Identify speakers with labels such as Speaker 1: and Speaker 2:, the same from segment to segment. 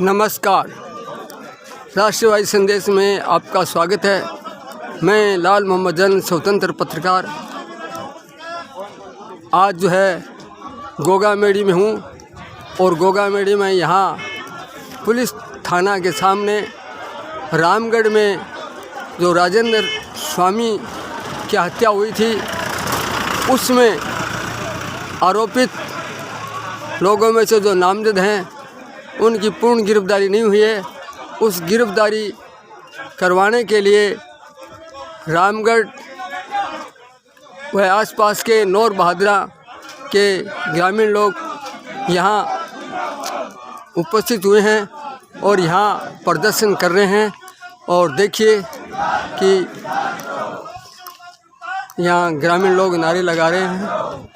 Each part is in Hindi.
Speaker 1: नमस्कार, राष्ट्रवादी संदेश में आपका स्वागत है। मैं लाल मोहम्मद जन, स्वतंत्र पत्रकार। आज जो है गोगा मेडी में हूँ और गोगा मेडी में यहाँ पुलिस थाना के सामने रामगढ़ में जो राजेंद्र स्वामी की हत्या हुई थी, उसमें आरोपित लोगों में से जो नामजद हैं उनकी पूर्ण गिरफ्तारी नहीं हुई है। उस गिरफ्तारी करवाने के लिए रामगढ़ व आसपास के नौर बहादुरा के ग्रामीण लोग यहाँ उपस्थित हुए हैं और यहाँ प्रदर्शन कर रहे हैं। और देखिए कि यहाँ ग्रामीण लोग नारे लगा रहे हैं।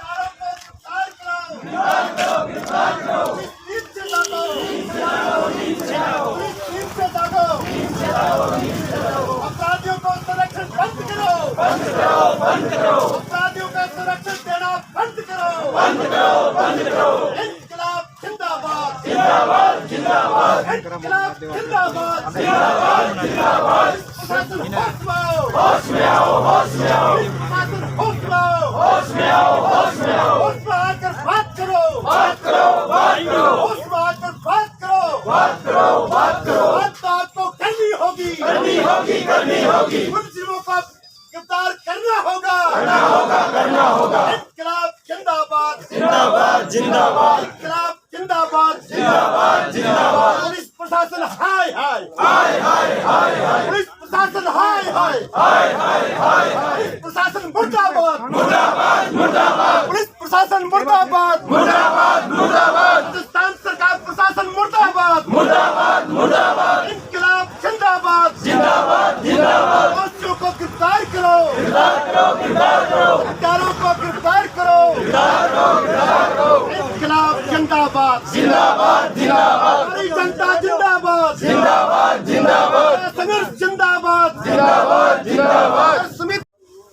Speaker 2: अपराधियों को संरक्षण बंद करो, बंद करो, बंद करो। अपराधियों का संरक्षण देना बंद करो, बंद करो, बंद करो। इनकलाब जिंदाबाद, जिंदाबाद, जिंदाबाद। इनकलाब जिंदाबाद, जिंदाबाद, जिंदाबाद। प्रशासन होश में आओ, होश में आओ, होश में आओ। प्रशासन होश में आओ, होश में आओ, होश में आओ। होश में आकर बात करो, बात करो, बात करो। होश में आकर बात करो, बात करो, बात करो। बात तो करनी होगी, करनी होगी, करनी होगी। मुलजिमों को गिरफ्तार करना होगा, करना होगा, करना होगा। इनकलाब जिंदाबाद, जिंदाबाद, जिंदाबाद। इनकलाब जिंदाबाद, जिंदाबाद, जिंदाबाद। पुलिस प्रशासन हाय हाय, हाय हाय, हाय हाय। पुलिस प्रशासन हाय हाय, हाय हाय, हाय हाय। पुलिस प्रशासन मुर्दाबाद, मुर्दाबाद, मुर्दाबाद। पुलिस प्रशासन मुर्दाबाद, मुर्दाबाद, मुर्दाबाद। हिंदुस्तान सरकार प्रशासन मुर्दाबाद, मुर्दाबाद, मुर्दाबाद। इनकलाब जिंदाबाद, जिंदाबाद, जिंदाबाद। दोषियों को गिरफ्तार करो, गिरफ्तार करो, गिरफ्तार करो। हत्यारों को गिरफ्तार करो, गिरफ्तार करो, गिरफ्तार करो। इनकलाब जिंदाबाद, जिंदाबाद, जिंदाबाद। हमारी जनता जिंदाबाद, जिंदाबाद, जिंदाबाद। संघर्ष जिंदाबाद, जिंदाबाद, जिंदाबाद। सुमित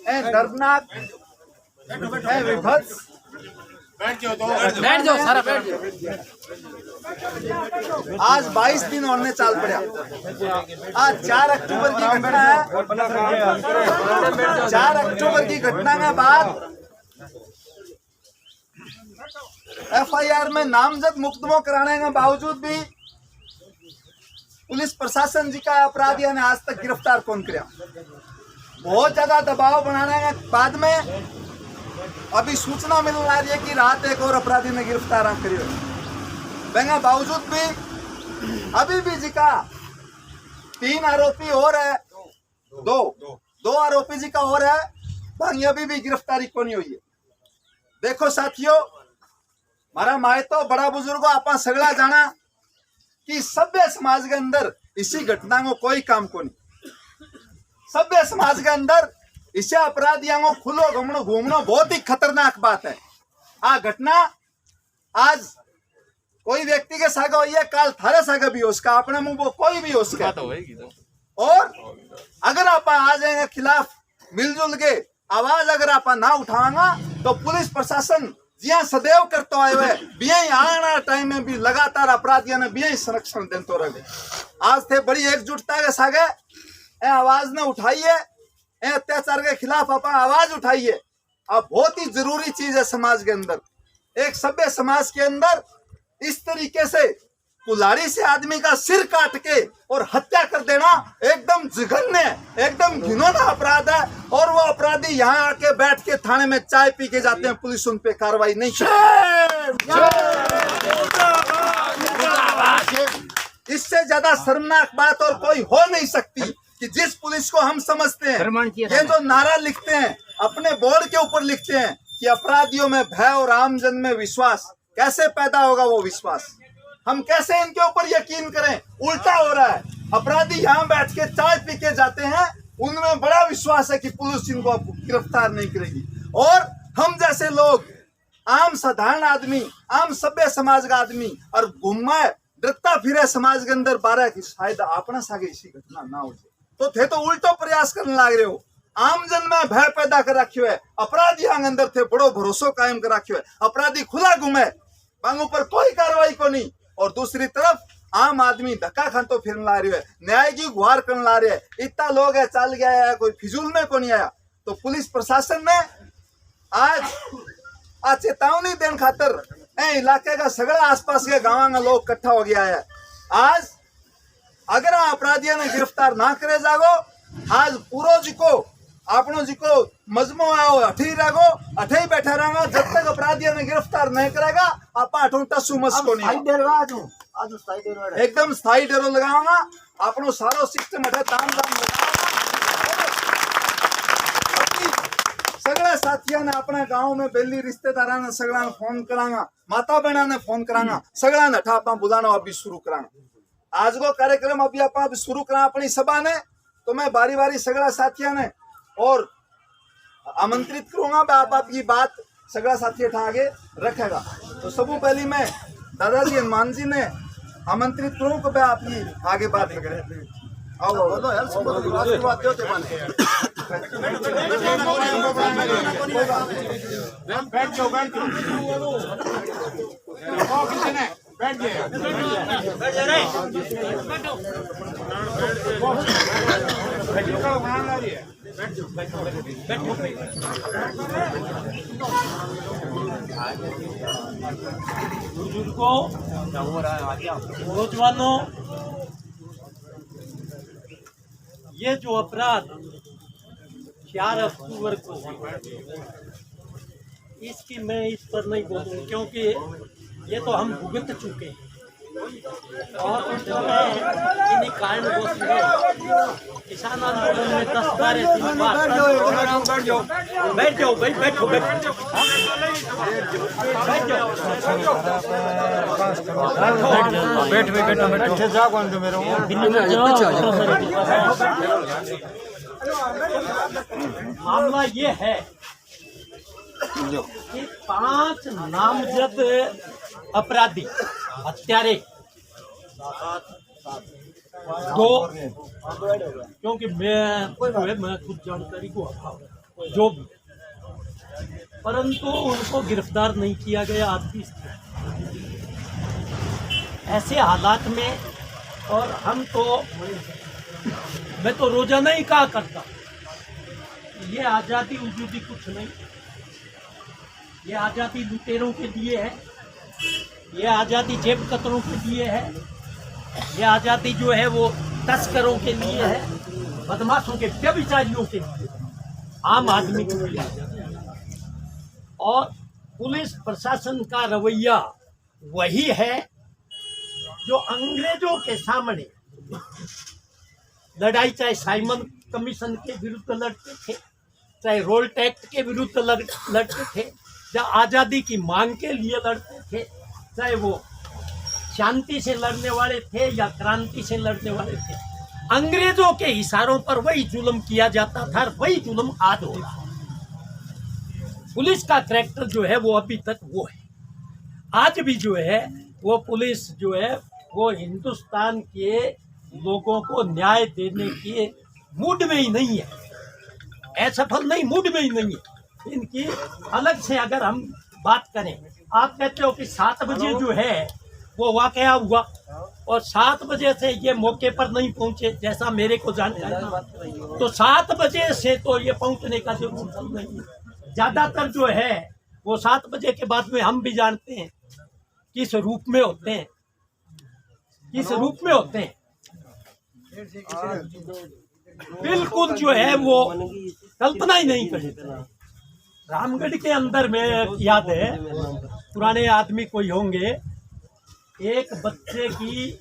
Speaker 2: दर्दनाक विभत्स बैठ जाओ सारा बैठ जाओ। आज 22 दिन होने चाल पड़ा। आज 4 अक्टूबर की घटना है। 4 अक्टूबर की घटना के बाद FIR में नामजद मुकदमों कराने के बावजूद भी पुलिस प्रशासन जी का अपराधियों ने आज तक गिरफ्तार कौन किया। बहुत ज्यादा दबाव बनाने के बाद में अभी सूचना मिल रही है कि रात एक और अपराधी ने गिरफ्तार करियो। बहंगा बावजूद भी अभी भी जी का 3 आरोपी और है, दो आरोपी जी का और है, भाई अभी भी गिरफ्तारी को नहीं हुई है। देखो साथियों, मारा माए तो बड़ा बुजुर्गो आपा सगड़ा जाना कि सभ्य समाज के अंदर इसी घटना को कोई काम को नहीं। सभ्य समाज के अंदर इसे अपराधियों को खुलो घूमना बहुत ही खतरनाक बात है। आ घटना आज कोई व्यक्ति के सागा हुई है, काल थारे सागा भी हो उसका, अपने मुंह वो कोई भी हो उसका। और अगर आप आ जाएंगे खिलाफ मिलजुल के आवाज अगर आप ना उठाएंगा तो पुलिस प्रशासन जिया सदैव करते आए हुए बिया आना टाइम में भी लगातार अपराधियों ने बिया संरक्षण देते रहे। आज थे बड़ी एकजुटता के सागे आवाज ने उठाइए, अत्याचार के खिलाफ आप आवाज उठाइए। अब बहुत ही जरूरी चीज है समाज के अंदर। एक सभ्य समाज के अंदर इस तरीके से कुल्हाड़ी से आदमी का सिर काट के और हत्या कर देना एकदम जघन्य, एकदम घिनौना अपराध है। और वो अपराधी यहाँ आके बैठ के थाने में चाय पी के जाते हैं, पुलिस उन पे कार्रवाई नहीं करती। इससे ज्यादा शर्मनाक बात और कोई हो नहीं सकती कि जिस पुलिस को हम समझते हैं, ये जो नारा लिखते हैं अपने बोर्ड के ऊपर लिखते हैं कि अपराधियों में भय और आमजन में विश्वास, कैसे पैदा होगा वो विश्वास? हम कैसे इनके ऊपर यकीन करें? उल्टा हो रहा है। अपराधी यहाँ बैठ के चाय पी के जाते हैं, उनमें बड़ा विश्वास है कि पुलिस इनको गिरफ्तार नहीं करेगी। और हम जैसे लोग, आम साधारण आदमी, आम सभ्य समाज का आदमी और घूमा डरता फिरे समाज के अंदर 12 की शायद अपना सागे इसी घटना ना हो जाए तो थे तो उल्टो प्रयास करने लग रहे हो। आमजन में भय पैदा कर रखियो है, अपराधी अंदर थे बड़ो भरोसो कायम कर रखियो है। अपराधी खुला घूमे, मांगों पर कोई कार्रवाई को नहीं। और दूसरी तरफ आम आदमी धक्का खातो फिरन ला रही है, न्याय की गुहार करने ला रहे है। इतना लोग है चल गया है, कोई फिजूल में को नहीं आया। तो पुलिस प्रशासन ने आज चेतावनी देने खातर इलाके का सगड़ा आसपास के गाँव का लोग इकट्ठा हो गया है। आज अगर अपराधियों ने गिरफ्तार ना करे जागो, आज पूरो जी को आपनो जी को मजमो आओ अठी रहो, अठी बैठा रहेगा जब तक अपराधियों ने गिरफ्तार नहीं करेगा। आप अठों टसू मस्को नहीं एकदम स्थायी डेरो लगाऊंगा। अपनो सारो सिस्टम अठे ताम दाम सगळे साथियों ने अपने गांव में बेली रिश्तेदारा ने सगळा ने फोन करांगा, माता बहना ने फोन करांगा, सगळा ने अठा आपा बुलानो अभी शुरू करांगा। आज को कार्यक्रम अभी आप शुरू करा अपनी सभा ने, तो मैं बारी बारी सगड़ा साथियों ने और आमंत्रित करूंगा। आप आपकी बात सगड़ा साथी आगे रखेगा। तो सबसे पहले मैं दादाजी हनुमान जी ने आमंत्रित करूं कि आपकी आगे बात करें। आओ बोलो यार, आशीर्वाद दो ते माने बैठ जाओ बैठ
Speaker 3: बुजुर्गों, नौजवानों, ये जो अपराध 4 अक्टूबर को इसकी मैं इस पर नहीं बोलूँ, क्योंकि ये तो हम भुगत चुके हैं और इन्हीं कारणवश किसान आंदोलन में 10-12 दिन बाद बैठ जाओ भाई, बैठो बैठ जाओ मामला ये है कि 5 नामजद अपराधी हत्यारे 2, क्योंकि मैं खुद जानकारी को अभाव जो भी, परंतु उनको गिरफ्तार नहीं किया गया आज की ऐसे हालात में। और हम तो मैं तो रोजाना ही कहा करता, ये आज़ादी वजूदी कुछ नहीं, ये आज़ादी लुटेरों के लिए है, ये आज़ादी जेब कतरों के लिए है, ये आज़ादी जो है वो तस्करों के लिए है, बदमाशों के व्यभिचारियों के लिए, आम आदमी के लिए आज़ादी। और पुलिस प्रशासन का रवैया वही है जो अंग्रेजों के सामने लड़ाई, चाहे साइमन कमीशन के विरुद्ध लड़ते थे, चाहे रोल्ट एक्ट के विरुद्ध लड़ते थे, या आज़ादी की मांग के लिए लड़ते थे, चाहे वो शांति से लड़ने वाले थे या क्रांति से लड़ने वाले थे, अंग्रेजों के इशारों पर वही जुल्म किया जाता था, वही जुल्म आज हो रहा है। पुलिस का करैक्टर जो है वो अभी तक वो है। आज भी जो है वो पुलिस जो है वो हिंदुस्तान के लोगों को न्याय देने के मूड में ही नहीं है, असफल नहीं, मूड में ही नहीं है। इनकी अलग से अगर हम बात करें, आप कहते हो कि 7 बजे जो है वो वाकया हुआ और 7 बजे से ये मौके पर नहीं पहुंचे, जैसा मेरे को जानकारी, तो 7 बजे से तो ये पहुंचने का जरूरत नहीं है। ज़्यादातर जो है वो 7 बजे के बाद में हम भी जानते हैं किस रूप में होते हैं, किस रूप में होते हैं। बिल्कुल जो है वो कल्पना ही नहीं करी। रामगढ़ के अंदर में याद है, पुराने आदमी कोई होंगे, एक बच्चे की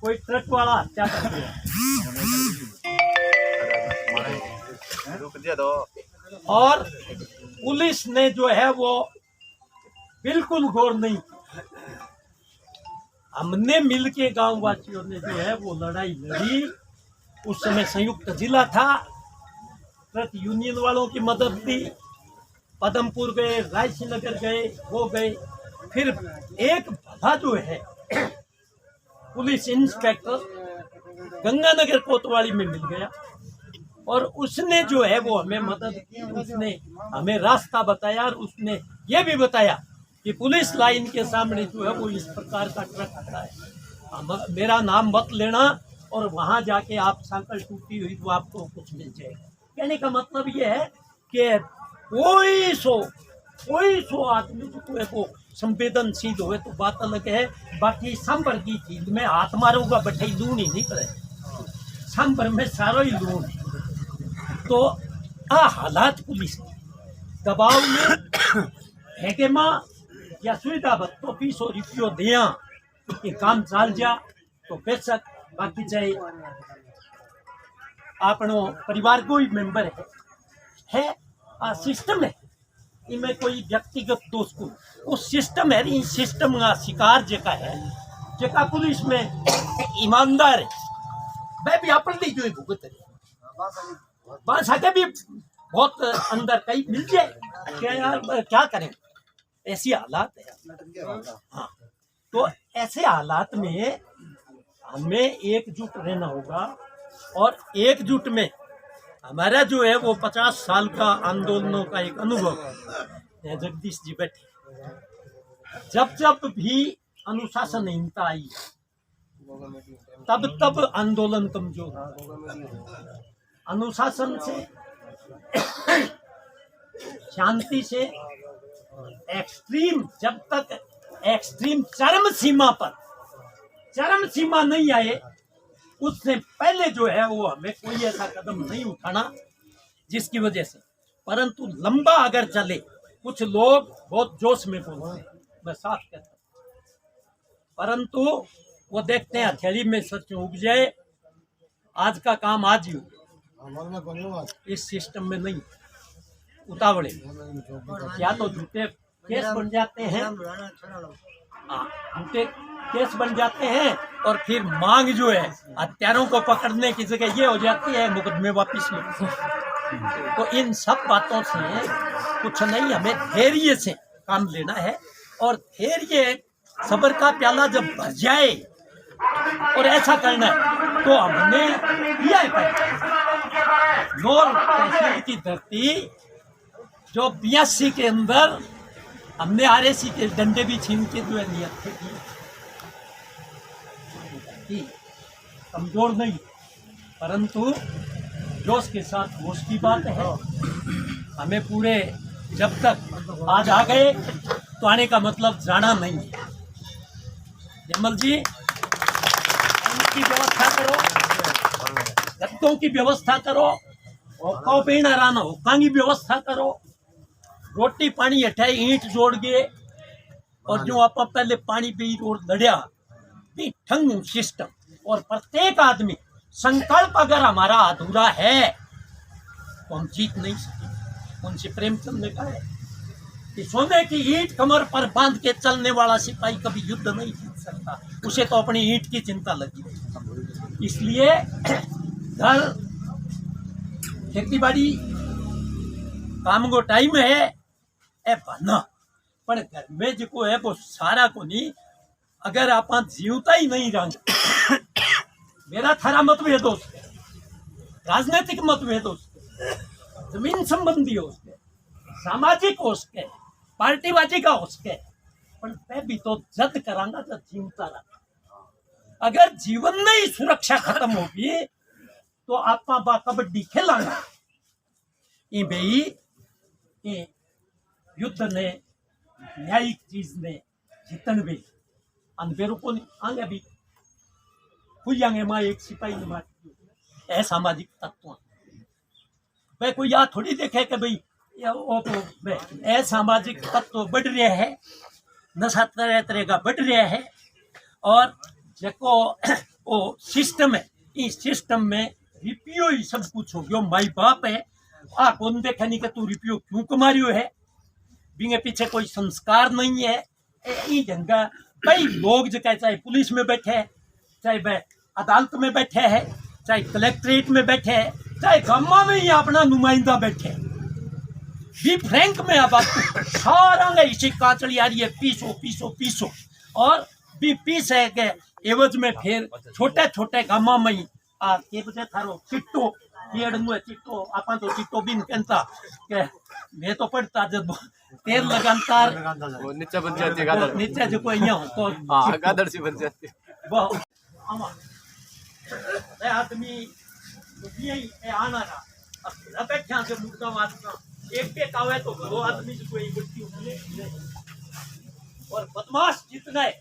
Speaker 3: कोई ट्रक वाला हत्या कर दिया और पुलिस ने जो है वो बिल्कुल गौर नहीं की। हमने मिलके गांव वासियों ने जो है वो लड़ाई लड़ी। उस समय संयुक्त जिला था, ट्रक यूनियन वालों की मदद दी, पदमपुर गए, रायसीनगर गए, वो गए। फिर एक भला जो है पुलिस इंस्पेक्टर गंगानगर कोतवाली में मिल गया और उसने जो है वो हमें मदद की, उसने हमें रास्ता बताया और उसने ये भी बताया कि पुलिस लाइन के सामने जो है वो इस प्रकार का ट्रक खड़ा है, मेरा नाम मत लेना और वहाँ जाके आप सांकल टूटी हुई तो आपको कुछ मिल जाएगा। कहने का मतलब ये है कि कोई सो आदमी जो है वो संवेदनशील हुए तो बात अलग है। बाकी सांबर की चीज में हाथ मारूंगा बैठे लून ही नहीं पड़े, सांबर में सारा ही लून है। तो हालात पुलिस दबाव में है माँ या सुविधा बत्तो 200 रुपये दिया कि काम चाल जा तो बेशक, बाकी चाहे आपनो परिवार कोई मेंबर है आ सिस्टम है, इनमें कोई व्यक्तिगत दोष को वो सिस्टम है। इन सिस्टम का शिकार जेका है, जेका पुलिस में ईमानदार है, वह भी अपनी जो भुगत है बस आगे भी बहुत अंदर कहीं मिल जाए क्या यार, क्या करें, ऐसी हालात है। हाँ, तो ऐसे हालात में हमें एकजुट रहना होगा और एकजुट में हमारा जो है वो 50 साल का आंदोलनों का एक अनुभव है। जगदीश जी बैठे, जब भी अनुशासनहीनता आई तब आंदोलन कमजोर। अनुशासन से, शांति से, एक्सट्रीम, जब तक एक्सट्रीम चरम सीमा नहीं आए उससे पहले जो है वो हमें कोई ऐसा कदम नहीं उठाना जिसकी वजह से, परंतु लंबा अगर चले, कुछ लोग बहुत जोश में बोलते हैं, मैं साफ कहता हूं, परंतु वो देखते हैं हथेली में सच उग जाए, आज का काम आज ही हो, इस सिस्टम में नहीं उतावले, या तो झूठे केस बन जाते हैं, झूठे केस बन जाते हैं और फिर मांग जो है हत्यारों को पकड़ने की जगह ये हो जाती है मुकदमे वापिस लो। तो इन सब बातों से कुछ नहीं, हमें धैर्य से काम लेना है और धैर्य सब्र का प्याला जब भर जाए और ऐसा करना है तो हमने किया है। नौर तहसील की धरती जो 82 के अंदर हमने RSC के डंडे भी छीन के जो है नियत थी, कमजोर नहीं, परंतु जोश के साथ होश की बात है। हमें पूरे, जब तक आज आ गए तो आने का मतलब जाना नहीं है। जमल जी, उनकी व्यवस्था करो, गद्दों की व्यवस्था करो, हुक्का पीना राना हुक्का की व्यवस्था करो, रोटी पानी हटाए ईंट जोड़ गए और जो आप पहले पानी पी और लड़िया भी ठंग सिस्टम। और प्रत्येक आदमी संकल्प अगर हमारा अधूरा है तो हम जीत नहीं सकते। उनसे प्रेमचंद ने कहा है कि सोने की ईंट कमर पर बांध के चलने वाला सिपाही कभी युद्ध नहीं जीत सकता, उसे तो अपनी ईंट की चिंता लगी रहती। इसलिए घर खेती बाड़ी काम को टाइम है ए बना, पर घर में जो है वो सारा को नहीं, अगर आप जीवता ही नहीं रहा। मेरा थारा मतभेद हो उसके, राजनीतिक मतभेद हो उसके, जमीन संबंधी हो उसके, सामाजिक हो उसके, पार्टीबाजी का हो उसके, पर मैं भी तो जद करांगा जब जीवता रहा। अगर जीवन में ही सुरक्षा खत्म होगी तो आप कबड्डी खेलांगा। ये भाई युद्ध ने, न्यायिक चीज ने जीतन भी अंधेरों को आगे भी खुलेंगे। माँ एक सिपाही ने मार सामाजिक तत्व भाई कोई यहाँ थोड़ी देखे कि भाई वो तो सामाजिक तत्व बढ़ रहे हैं, नशा तरह तरह का बढ़ रहा है और जो वो सिस्टम है, इस सिस्टम में रिपियो ही सब कुछ हो गया। माई बाप है आ कौन देखा नहीं कि तू रिपियो क्यों कमारियो है, बिंगे पीछे कोई संस्कार नहीं है। जंगा भाई लोग जो कहे, चाहे पुलिस में बैठे है, चाहे वह अदालत में बैठे है, चाहे कलेक्ट्रेट में बैठे है, चाहे गामा में ही अपना नुमाइंदा बैठे है, भी फ्रैंक में अब सारा इसी काचड़ी आ रही है, पीसो पीसो पीसो और भी पीस है के एवज में फिर छोटे छोटे गामा में ही के बजे थारो चिट्टो चिट्टो आपा तो चिट्टो बिन कहता के मैं तो पढ़ता जब तेल लगातार
Speaker 4: नीचे बन जाती है,
Speaker 3: नीचे जो कोई यहाँ तो
Speaker 4: गादर सी बन जाती है।
Speaker 3: आमा आदमी यही आना रहा अपेक्षा से मुद्दा वाचना एक आवे तो दो आदमी से कोई गुट्टी उठले और बदमाश जितना है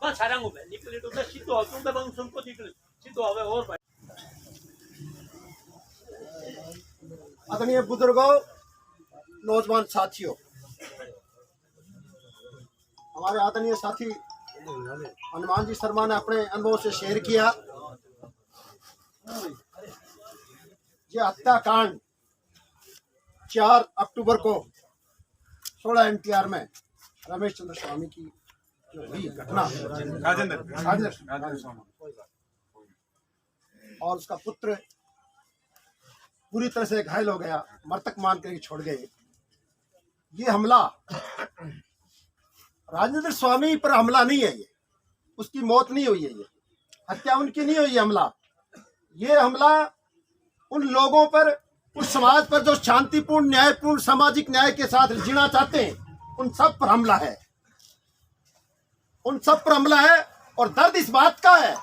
Speaker 3: बस सारंगो में निकले तो मैं सीधो हो तुम बंग सुनको निकले सीधो आवे और भाई
Speaker 4: आदरणीय बुजुर्गों, नौजवान साथियों, हमारे आदरणीय साथी हनुमान जी शर्मा ने अपने अनुभव से शेयर किया। ये हत्याकांड 4 अक्टूबर को 16 NTR में रमेश चंद्र स्वामी की जो हुई घटना, और उसका पुत्र पूरी तरह से घायल हो गया, मृतक मान कर छोड़ गए। ये हमला राजेंद्र स्वामी पर हमला नहीं है, ये उसकी मौत नहीं हुई है, ये हत्या उनकी नहीं हुई है हमला। ये हमला उन लोगों पर, उस समाज पर जो शांतिपूर्ण, न्यायपूर्ण, सामाजिक न्याय के साथ जीना चाहते हैं, उन सब पर हमला है, उन सब पर हमला है। और दर्द इस बात का है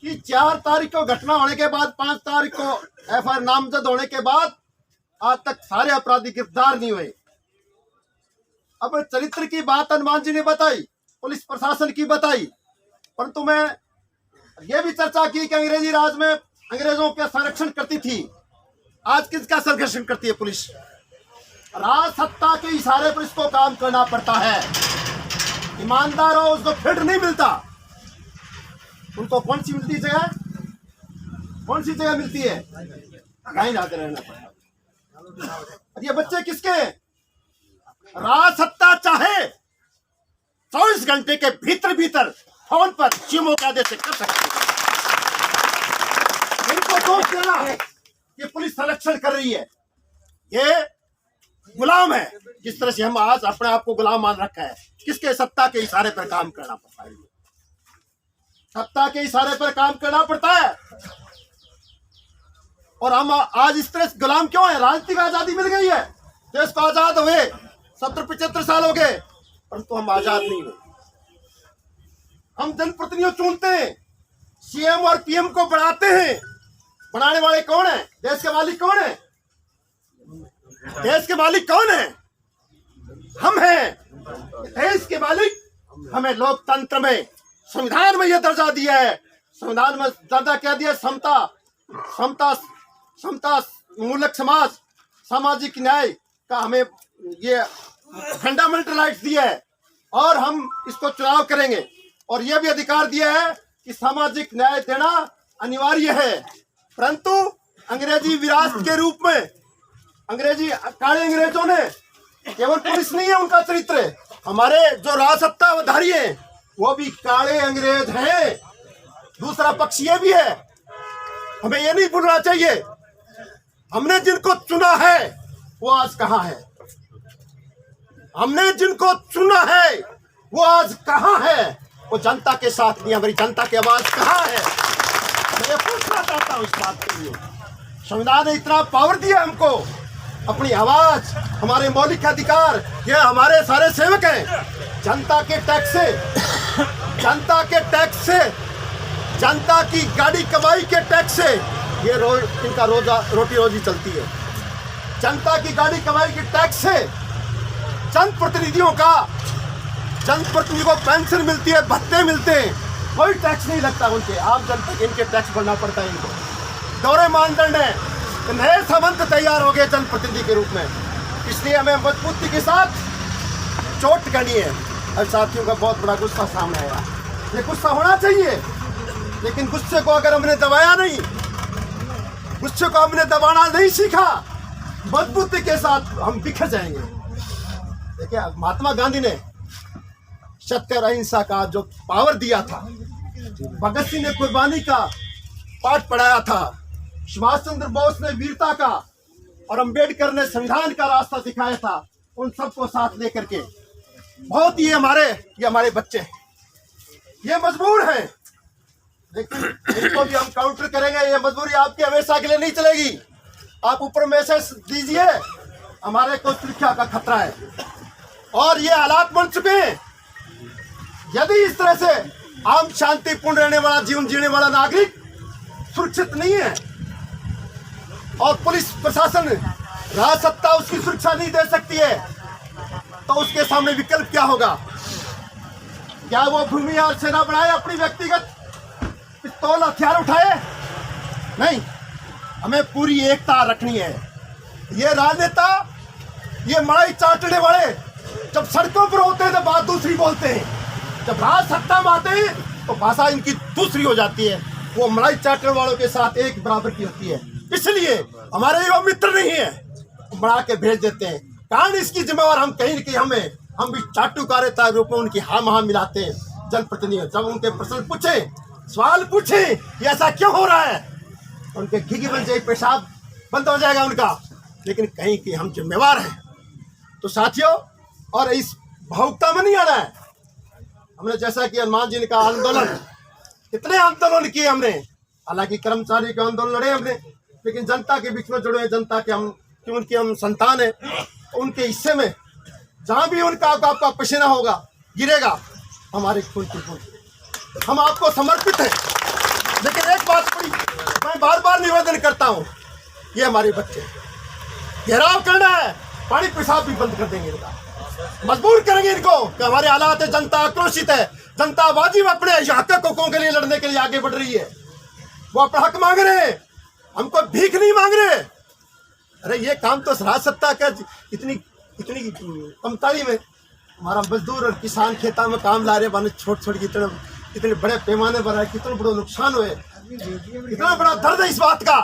Speaker 4: कि 4 तारीख को घटना होने के बाद 5 तारीख को FIR नामजद होने के बाद आज तक सारे अपराधी गिरफ्तार नहीं हुए। अब चरित्र की बात हनुमान जी ने बताई, पुलिस प्रशासन की बताई, परंतु मैं ये भी चर्चा की कि अंग्रेजी राज में अंग्रेजों का संरक्षण करती थी। आज किसका संरक्षण करती है पुलिस? राज सत्ता के इशारे पर इसको काम करना पड़ता है। ईमानदार हो उसको फिर नहीं मिलता। उनको कौन सी मिलती जगह, कौन सी जगह मिलती है? कहीं जाते रहना पड़ता। और ये बच्चे किसके? राज सत्ता चाहे 24 घंटे के भीतर भीतर फोन पर चिमो का आदेश कर सकते हैं। इनको दोष देना कि पुलिस संरक्षण कर रही है, ये गुलाम है। जिस तरह से हम आज अपने आप को गुलाम मान रखा है, किसके? सत्ता के इशारे पर काम करना पड़ता है, सत्ता के इशारे पर काम करना पड़ता है। और हम आज इस तरह गुलाम क्यों है? राजनीतिक आजादी मिल गई है, देश को आजाद हुए 70-75 साल हो गए, परंतु हम आजाद नहीं हुए। हम जनप्रतिनिधियों चुनते हैं, CM और PM को बढ़ाते हैं। बनाने वाले कौन है? देश के मालिक कौन है? देश के मालिक कौन है? हम हैं। देश के मालिक हमें लोकतंत्र में, संविधान में यह दर्जा दिया है। संविधान में दर्जा क्या दिया? समता, समता, समता मूलक समाज, सामाजिक न्याय का हमें ये फंडामेंटल राइट्स दिया है, और हम इसको चुनाव करेंगे। और यह भी अधिकार दिया है कि सामाजिक न्याय देना अनिवार्य है। परंतु अंग्रेजी विरासत के रूप में काले अंग्रेजों ने, केवल पुलिस नहीं है उनका चरित्र, हमारे जो राजसत्ताधारी है वो भी काले अंग्रेज हैं। दूसरा पक्ष ये भी है, हमें ये नहीं भूलना चाहिए। हमने जिनको चुना है वो आज कहाँ है? हमने जिनको चुना है वो आज कहाँ है? वो जनता के साथ नहीं, हमारी जनता की आवाज कहाँ है? मैं पूछना चाहता हूँ इस बात के लिए। संविधान ने इतना पावर दिया हमको, अपनी आवाज, हमारे मौलिक अधिकार, ये हमारे सारे सेवक हैं। जनता के टैक्स से, जनता के टैक्स से, जनता की गाड़ी कमाई के टैक्स से ये इनका रोटी रोजी चलती है। जनता की गाड़ी कमाई के टैक्स से जनप्रतिनिधियों को पेंशन मिलती है, भत्ते मिलते हैं, कोई टैक्स नहीं लगता उनके। आम जनता के इनके टैक्स भरना पड़ता है इनको। दोहरे मानदंड है, नए सामंत तैयार हो गए जनप्रतिनिधि के रूप में, इसलिए हमें मजबूती के साथ चोट करनी है। अब साथियों का बहुत बड़ा गुस्सा सामने आया, ये गुस्सा होना चाहिए, लेकिन गुस्से को अगर हमने दबाया नहीं, गुस्से को हमने दबाना नहीं सीखा, मजबूती के साथ हम बिखर जाएंगे। देखिए, महात्मा गांधी ने सत्य और अहिंसा का जो पावर दिया था, भगत सिंह ने कुर्बानी का पाठ पढ़ाया था, सुभाष चंद्र बोस ने वीरता का, और अंबेडकर ने संविधान का रास्ता दिखाया था। उन सबको साथ लेकर के बहुत ही हमारे बच्चे ये मजबूर हैं, लेकिन इनको भी हम काउंटर करेंगे। ये मजबूरी आपकी हमेशा के लिए नहीं चलेगी। आप ऊपर मैसेज दीजिए, हमारे को सुरक्षा का खतरा है और ये हालात बन चुके हैं। यदि इस तरह से आम शांतिपूर्ण रहने वाला जीवन जीने वाला नागरिक सुरक्षित नहीं है, और पुलिस प्रशासन राज सत्ता उसकी सुरक्षा नहीं दे सकती है, तो उसके सामने विकल्प क्या होगा? क्या वो भूमि और सेना बढ़ाए, अपनी व्यक्तिगत पिस्तौल हथियार उठाए? नहीं, हमें पूरी एकता रखनी है। ये राजनेता, ये मलाई चाटने वाले जब सड़कों पर होते हैं तो बात दूसरी बोलते हैं, जब राज सत्ता में आते हैं तो भाषा इनकी दूसरी हो जाती है। वो मलाई चाटने वालों के साथ एक बराबर की होती है, इसलिए हमारे वो मित्र नहीं है, बना के भेज देते हैं। कारण इसकी जिम्मेवार हम कहीं न कहीं हम भी चाटुकारिता रूप में उनकी हाँ मिलाते हैं। जनप्रतिनिधि जब उनके प्रश्न पूछे, सवाल पूछे कि ऐसा क्यों हो रहा है, उनके घिघी बन जाए, पेशाब बंद हो जाएगा उनका, लेकिन कहीं कि हम जिम्मेवार हैं। तो साथियों, और इस भावुकता में नहीं आना है। हमने जैसा कि हनुमान जी का आंदोलन, कितने आंदोलन किए हमने, हालांकि कर्मचारी के आंदोलन लड़े हमने, लेकिन जनता के बीच में जुड़े, जनता के उनकी हम संतान है, उनके हिस्से में जहां भी उनका आपका पसीना होगा, गिरेगा, हमारे खून की खून, हम आपको समर्पित हैं। लेकिन एक बात बड़ी मैं बार बार निवेदन करता हूं, ये हमारे बच्चे, घेराव करना है, पानी पेशाब भी बंद कर देंगे इनका, मजबूर करेंगे इनको कि हमारे हालात है, जनता आक्रोशित है, जनता वाजिब अपने हकों के लिए लड़ने के लिए आगे बढ़ रही है, वो अपना हक मांग रहे हैं, हमको भीख नहीं मांग रहे। अरे ये काम तो राज सत्ता का इतनी कमताई में हमारा मजदूर और किसान खेता में काम ला रहे बने, छोट इतने बड़े पैमाने पर है, कितना बड़ा नुकसान हुए, कितना बड़ा दर्द है इस बात का।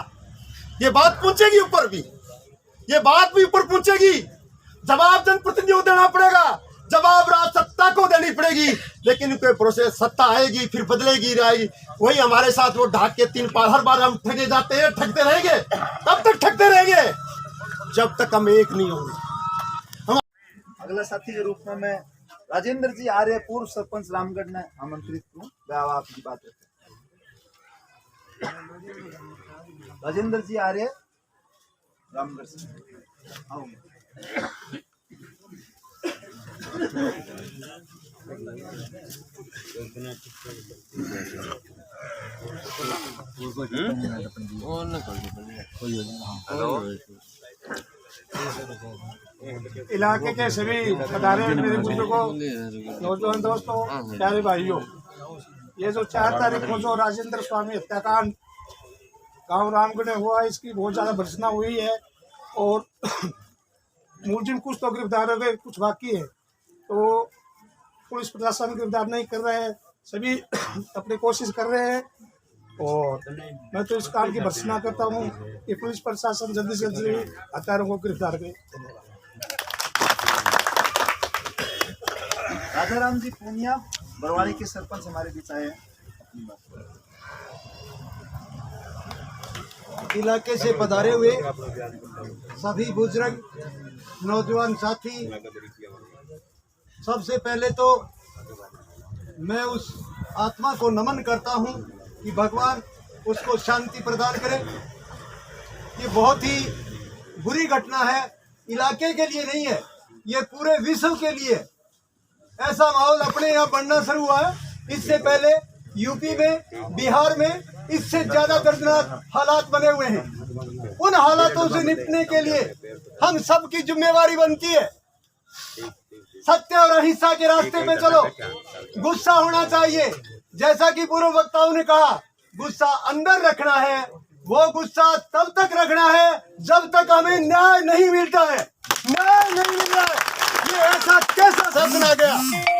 Speaker 4: ये बात पहुंचेगी ऊपर भी, ये बात भी ऊपर पहुंचेगी, जवाब जनप्रतिनिधियों को देना पड़ेगा, जवाब राज सत्ता को देनी पड़ेगी। लेकिन कोई प्रोसेस, सत्ता आएगी फिर बदलेगी रहेगी, वही हमारे साथ वो ढाक के 3 पार हर बार हम ठगे जाते हैं, ठगते रहेंगे, कब तक ठगते रहेंगे, जब तक हम एक नहीं होंगे।
Speaker 2: अगला साथी के रूप में मैं राजेंद्र जी आर्य, पूर्व सरपंच रामगढ़ ने आमंत्रित हूँ। आपकी बात है राजेंद्र जी आर्य, रामगढ़ से
Speaker 5: इलाके के सभी पधारे मेरे बुजुर्गों, नौजवान दोस्तों, प्यारे भाइयों, ये जो 4 तारीख को जो राजेंद्र स्वामी हत्याकांड गांव रामगढ़ में हुआ, इसकी बहुत ज़्यादा भर्त्सना हुई है, और मुलजिम कुछ तो गिरफ्तार हो गए, कुछ बाकी है, तो पुलिस प्रशासन गिरफ्तार नहीं कर रहे हैं, सभी अपनी कोशिश कर रहे हैं, और मैं तो इस काम की भर्त्सना करता हूँ कि पुलिस प्रशासन जल्दी से जल्दी हत्यारों को गिरफ्तार करे।
Speaker 2: राजाराम जी पूनिया, बरवाड़ी के सरपंच हमारे बीच आए हैं।
Speaker 6: इलाके से पधारे हुए सभी बुजुर्ग, नौजवान साथी, सबसे पहले तो मैं उस आत्मा को नमन करता हूं कि भगवान उसको शांति प्रदान करे। ये बहुत ही बुरी घटना है, इलाके के लिए नहीं है, ये पूरे विश्व के लिए ऐसा माहौल अपने यहाँ बनना शुरू हुआ है। इससे पहले यूपी में, बिहार में इससे ज्यादा दर्दनाक हालात बने हुए हैं। उन हालातों से निपटने के लिए हम सब की जिम्मेवारी बनती है। सत्य और अहिंसा के रास्ते पे चलो। गुस्सा होना चाहिए, जैसा कि पूर्व वक्ताओं ने कहा, गुस्सा अंदर रखना है। वो गुस्सा तब तक रखना है जब तक हमें न्याय नहीं मिलता है। न्याय नहीं मिल रहा है, ये ऐसा कैसा शासन आ गया,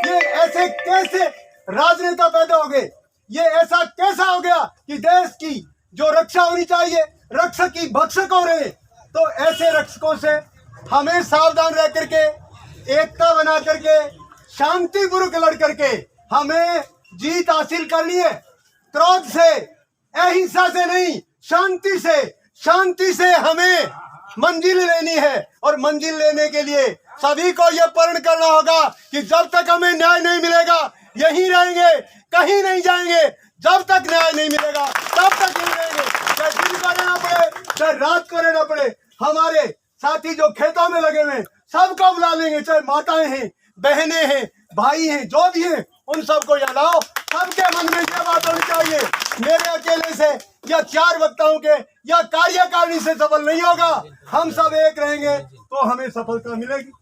Speaker 6: ये ऐसे कैसे राजनेता पैदा हो गए, ये ऐसा कैसा हो गया कि देश की जो रक्षा होनी चाहिए रक्षक की भक्षक हो रहे। तो ऐसे रक्षकों से हमें सावधान रह करके, एकता बना करके, शांतिपूर्वक लड़ करके हमें जीत हासिल करनी है। क्रोध से, अहिंसा से नहीं, शांति से हमें मंजिल लेनी है। और मंजिल लेने के लिए सभी को यह प्रण करना होगा कि जब तक हमें न्याय नहीं मिलेगा यहीं रहेंगे, कहीं नहीं जाएंगे। जब तक न्याय नहीं मिलेगा तब तक यहीं रहेंगे, चाहे दिन को रहना पड़े, चाहे रात को रहना पड़े। हमारे साथी जो खेतों में लगे हुए सबको बुला लेंगे, चाहे माताएं हैं, बहनें हैं, भाई हैं, जो भी हैं, उन सबको यहाँ लाओ, सबके मन में ये बात होनी चाहिए, मेरे अकेले से या 4 वक्ताओं के या कार्यकारिणी से सफल नहीं होगा। हम सब एक रहेंगे तो हमें सफलता मिलेगी।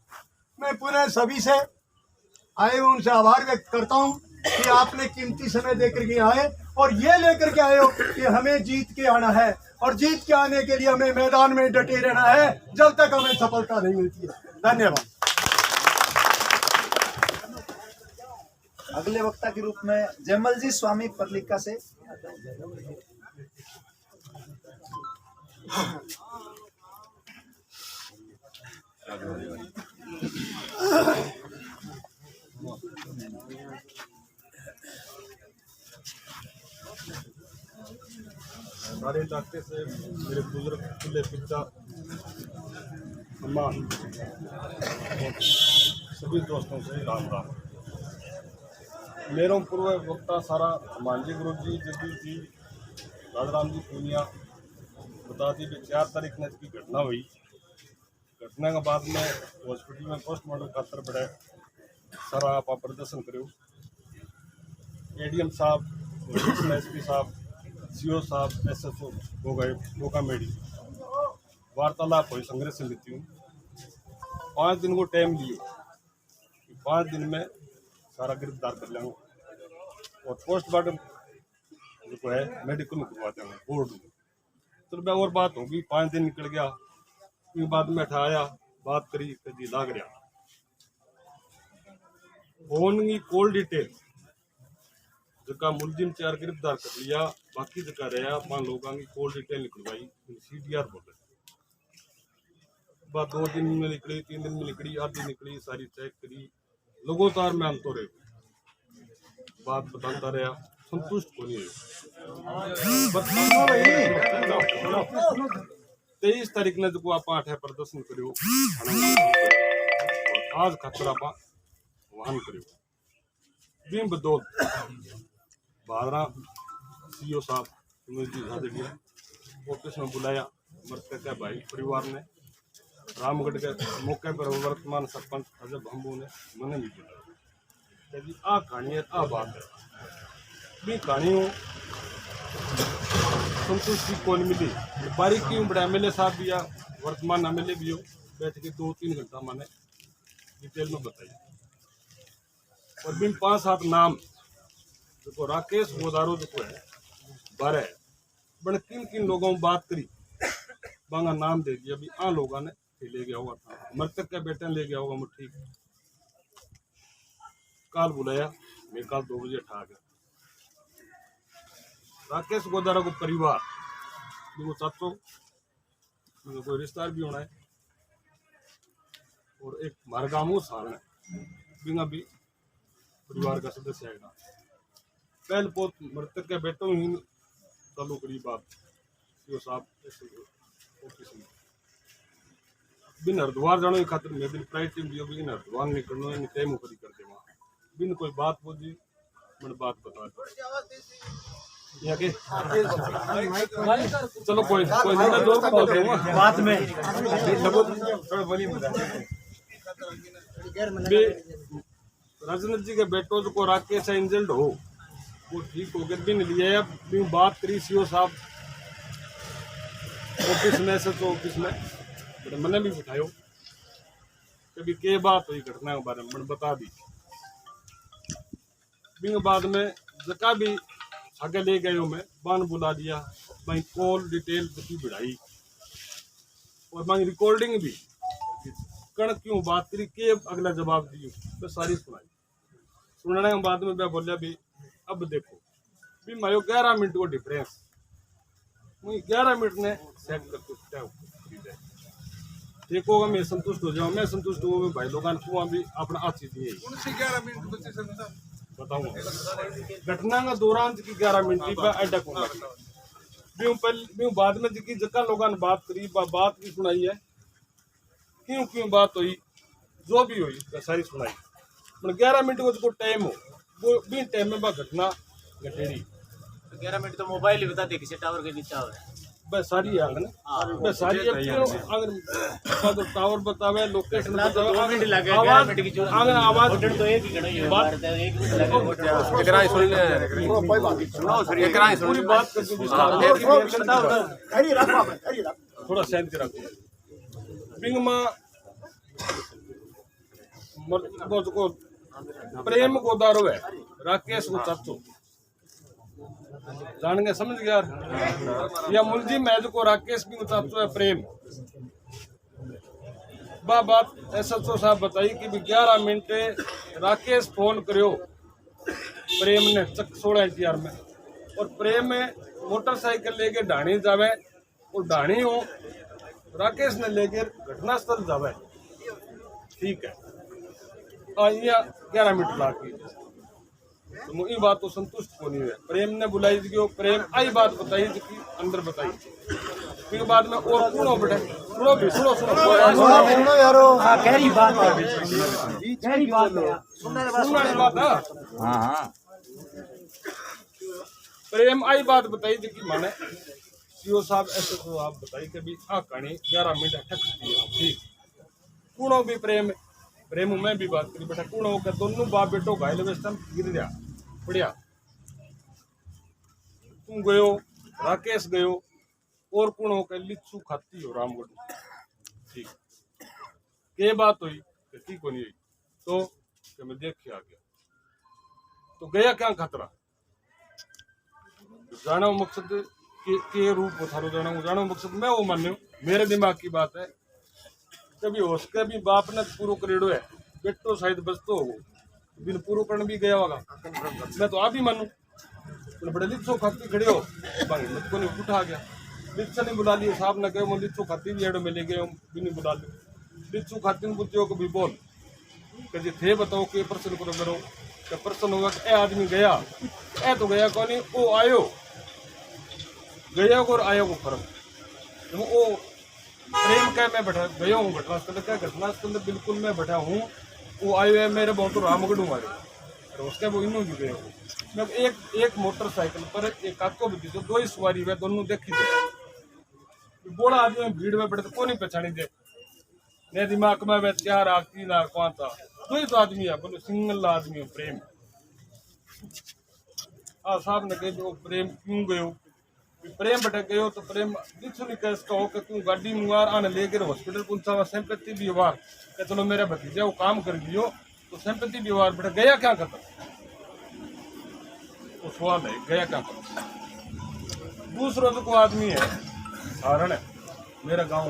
Speaker 6: मैं पुनः सभी से आए हुए उनसे आभार व्यक्त करता हूं कि आपने कीमती समय देकर के आए और ये लेकर के आए हो कि हमें जीत के आना है, और जीत के आने के लिए हमें मैदान में डटे रहना है जब तक हमें सफलता नहीं मिलती है। धन्यवाद।
Speaker 2: अगले वक्ता के रूप में जयमल जी स्वामी परलिका से।
Speaker 7: हमारे इलाके से मेरे बुजुर्ग खुले पिता अम्मा सभी दोस्तों से राम राम। मेरा पूर्व वक्ता सारा मांझी गुरु जी, जगदीश जी, राजाराम जी पूनिया बता दी कि 4 तारीख ने इसकी घटना हुई। घटना के बाद में हॉस्पिटल में पोस्टमार्टम खातर बड़े सारा आप प्रदर्शन करो। एडीएम साहब, एसपी साहब, सीओ साहब, SSO हो गए, गोगा मेडी वार्तालाप हुई, संघर्ष समिति हूँ। 5 दिन को टाइम लियो, 5 दिन में सारा गिरफ्तार कर लेंगे और पोस्टमार्टम जो है मेडिकल में करवा देंगे बोर्ड में। तो मैं और बात होगी, 5 दिन निकल गया, फिर बाद में उठाया, बात करी, कभी लाग रहा फोन की कॉल डिटेल जगह मुलजिम 4 गिरफ्तार कर लिया, बाकी जगह रहा 5 लोगों की कॉल डिटेल निकलवाई, CDR बोले। बात 2 दिन में निकली, 3 दिन में निकली, आधी निकली, सारी चेक करी, लगातार मैं अंत रहे बात बताता रहा, संतुष्ट को नहीं। 23 तारीख ने जो आप 8 प्रदर्शन करो, आज खतरा आप वहन करो। बिम बदौल बादरा सीओ साहब ऑफिस में बुलाया, मरते क्या भाई परिवार ने, रामगढ़ के मौके पर वर्तमान सरपंच अजय भंबू ने मैंने भी बुलाया कि आ कहानी है, आ बात है। भी कहानी हो संतुष्टि कौन मिली, बारीकी बड़े MLA साहब भी या वर्तमान MLA भी हो, बैठ के 2-3 घंटा मैंने डिटेल में बताई। और बिन 5-7 नाम देखो, राकेश गोदारो जो है 12 बन किन लोगों में बात करी, बांगा नाम दे दिया, अभी आ लोगों ने ले गया होगा, मृतक का बेटा ले गया होगा, मुझे ठीक काल बुलाया, मैं कल 2 बजे उठा गया। राकेश गोदारा को परिवार वो चाचो कोई रिश्तेदार भी होना है, और एक मारगामू साल है बिना भी परिवार का सदस्य है। पहल पोत मृतक के बेटों ही चालू करी बात साहब ऑफिस में। बिन हरिद्वार जाने की खातिर मैं दिन प्राइवेट टीम दियो, बिन हरिद्वार निकलना है, टाइम ऊपर कर दे वहाँ बिन कोई बात बोली मैंने बात बता यहाँ के चलो कोई
Speaker 3: बाद में
Speaker 7: राजनाथ जी के बेटो को राकेश इंजल्ड हो, वो ठीक हो गए बिन लिया। अब बात करी सीओ साहब ऑफिस में, SSO ऑफिस में, मैंने भी बिठायो कभी के बात हुई घटना के बारे में मैंने बता दी। बिन बाद में जका भी आगे ले गए मैं बान बुला दिया, मैं कॉल डिटेल की बढ़ाई और मैं रिकॉर्डिंग भी कण क्यों बात करी के अगला जवाब दियो तो सारी सुनाई। सुनने के बाद में मैं बोलिया भी अब देखो भी मैं 11 मिनट को डिफरेंस मुझे 11 मिनट ने सेट करके ठीक होगा, मैं संतुष्ट हो जाऊँ, मैं संतुष्ट हूँ भाई लोग भी अपना अच्छी चीज बताऊंगा। घटना का दौरान की 11 मिनट अड्डा को बाद में जी जगह लोगों ने बात करी, बात की सुनाई है, क्यों क्यों बात हुई, जो भी हुई सारी सुनाई। 11 मिनट को जो टाइम हो वो भी टाइम में घटना घटेड़ी।
Speaker 8: 11 मिनट तो मोबाइल ही बताते किसी टावर के नीचे
Speaker 7: बस सारी आंगन बस सारी आंगन तो टावर बतावे लोकेशन बतावे आवाज आंगन आवाज तो एक ही बात एकराई सुन ले एकराई पूरी बात कर थोड़ा शांत के रखो बिंग मां को प्रेम गोदारो है राकेश को चाचो जान गए समझ गया या मुलजिम है जो को राकेश भी चाचो है प्रेम बात एसएचओ साहब बताई कि 11 मिनट राकेश फोन करियो प्रेम ने चक 16 एनटीआर में और प्रेम में मोटरसाइकिल लेके ढाणी जावे और ढाणी हो राकेश ने लेकर घटनास्थल जावे ठीक है आइया 11 मिनट लाके तो मुझे बात तो संतुष्ट को नहीं है प्रेम ने बुलाई थी प्रेम आई बात बताई थी कि अंदर बताई फिर बाद में और कौन हो बेटा सुनो भी सुनो
Speaker 3: यारो गहरी बात है गहरी बात है
Speaker 7: सुनने वाली बात है हाँ प्रेम आई बात बताई थी कि माने सीओ साहब ऐसे तो आप बताई कि भी आ कहानी 11 मिनट ठक ठीक कौन भी प्रेम प्रेम में भी बात करी बेटा कौन हो दोनों बाप बेटो घायल अवस्था गिर गया बढ़िया तुम गयो राकेश गयो और कौन हो कर लिच्चू खाती हो रामगढ़ ठीक के बात हुई ठीक को नहीं हुई तो कि मैं देख के आ गया तो गया क्या खतरा जाना मकसद के रूप थारो जाना मकसद मैं वो मान्यो मेरे दिमाग की बात है कभी हो सके भी बाप ने पूरा करेड़ो है बेटो शायद बचतो हो बिन पूरा करने भी गया होगा मैं तो आप ही मानू तो बड़े लिच्छो खाती खड़े हो भाई मत को नहीं उठा गया लिच्छा नहीं बुला लिया साहब ने कहे लिच्छो खाती भी एडो में ले गए भी नहीं बुला लिया लिच्छो खाती ने पूछो कभी बोल कि थे बताओ कि प्रश्न करो करो क्या प्रश्न होगा कि ए आदमी गया ए तो गया कौन वो आयो गया और आयो को फर्क वो प्रेम क्या मैं बैठा गया हूँ घटनास्थल क्या घटनास्थल बिल्कुल मैं बैठा हूँ वो आयो है मेरे बहुत रामगढ़ मारे और उसके वो इनू भी गए हूँ मैं एक मोटरसाइकिल पर एक काको भी तो दो ही सवारी हुए दोनों देखी थे बोला आदमी भीड़ में बैठे तो कौन ही पहचानी दे मेरे दिमाग में वे 4 आग 3 आग 5 आग दो ही तो आदमी है बोलो सिंगल आदमी है प्रेम साहब ने कहे वो प्रेम क्यों गयो प्रेम भटक गयो तो प्रेम लिखनी कैस कहो कि तू गाड़ी मुआर आने लेकर हॉस्पिटल पहुंचा सिंपैथी व्यवहार कि चलो मेरा भतीजा वो काम कर लियो तो सिंपैथी व्यवहार भटक गया क्या खत्म तो सवाल है गया क्या खत्म दूसरा तो कोई आदमी है सारण है मेरा गांव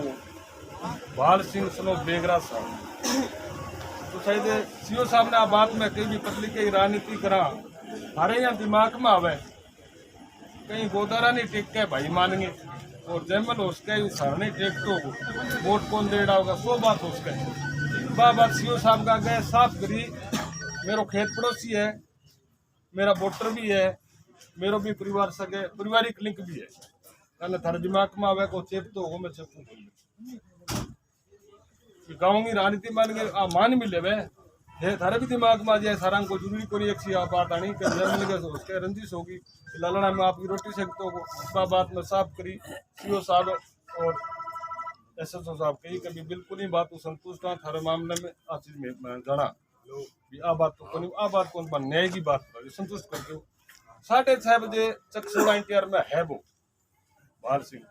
Speaker 7: बाल सिंह सनो बेगरा साहब तो शायद सीओ साहब ने बात में कहीं भी पतली की राजनीति करा हमारे यहाँ दिमाग में आवे कहीं गोदारा नहीं टेक के भाई मानेंगे और जयमल हो सके सारने टेक तो वोट कौन दे रहा होगा 100 बात हो सके बात सीओ साहब का गए साफ करी मेरो खेत पड़ोसी है मेरा वोटर भी है मेरो भी परिवार सके पारिवारिक लिंक भी है कहने थारे दिमाग में आवे को चेप तो होगा मैं चेप गाँव की राजनीति मान के मान भी ले थारे भी दिमाग में आ जाए सारा को जरूरी कोई एक सी बात आनी उसके रंजिश होगी लालना में आपकी रोटी सेकते हो बात में साफ करी सीओ साहब और एसएचओ साहब कही कभी बिल्कुल ही बात तो संतुष्ट हाँ थारे मामले में आ चीज में जाना आ बात तो कौन न्याय की बात पर संतुष्ट करके 6:30 बजे चक 16 एनटीआर में है वो बाल सिंह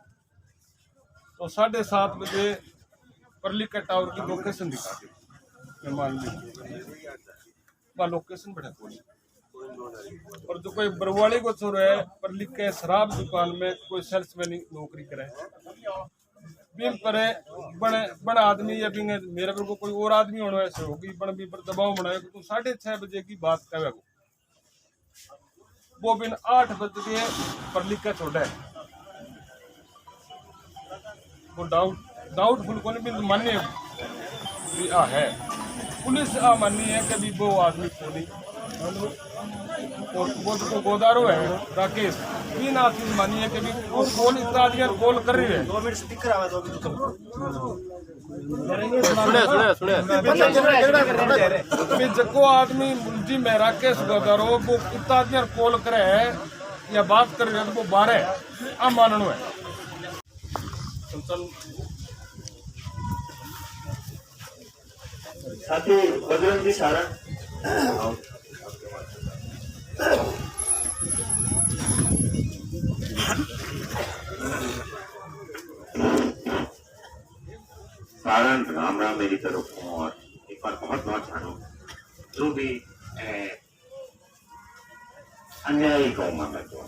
Speaker 7: तो 7:30 बजे परलिका टावर की लोकेशन दिखा दी मान लीजिए लोकेशन बैठा कोई और जो कोई बरवाड़ी को छोर है पर लिख के शराब दुकान में कोई सेल्समैन नौकरी करे बिन पर बड़ा आदमी या बिन मेरे पर को कोई और आदमी होना ऐसे होगी बन भी पर दबाव बनाए तो 6:30 बजे की बात कहे वो बिन 8 बजे पर लिख के छोड़ा है वो डाउटफुल को नहीं मान्य है पुलिस मानी है कि वो आदमी को नहीं और वो तो गोदारो है राकेश 3 आदमी मानी है कि वो कॉल इतना आदमी कॉल कर रही है 2 मिनट से दिख रहा है जको आदमी मुलजिम है राकेश गोदारो वो इतना आदमी कॉल करे है या बात कर रहे हैं तो वो 12 है माननो है संचालन
Speaker 8: साथी बजरंग जी सारण सारण राम राम मेरी तरफ हूँ और एक बार बहुत बहुत जानो जो भी अन्यायी कहूँगा मैं तो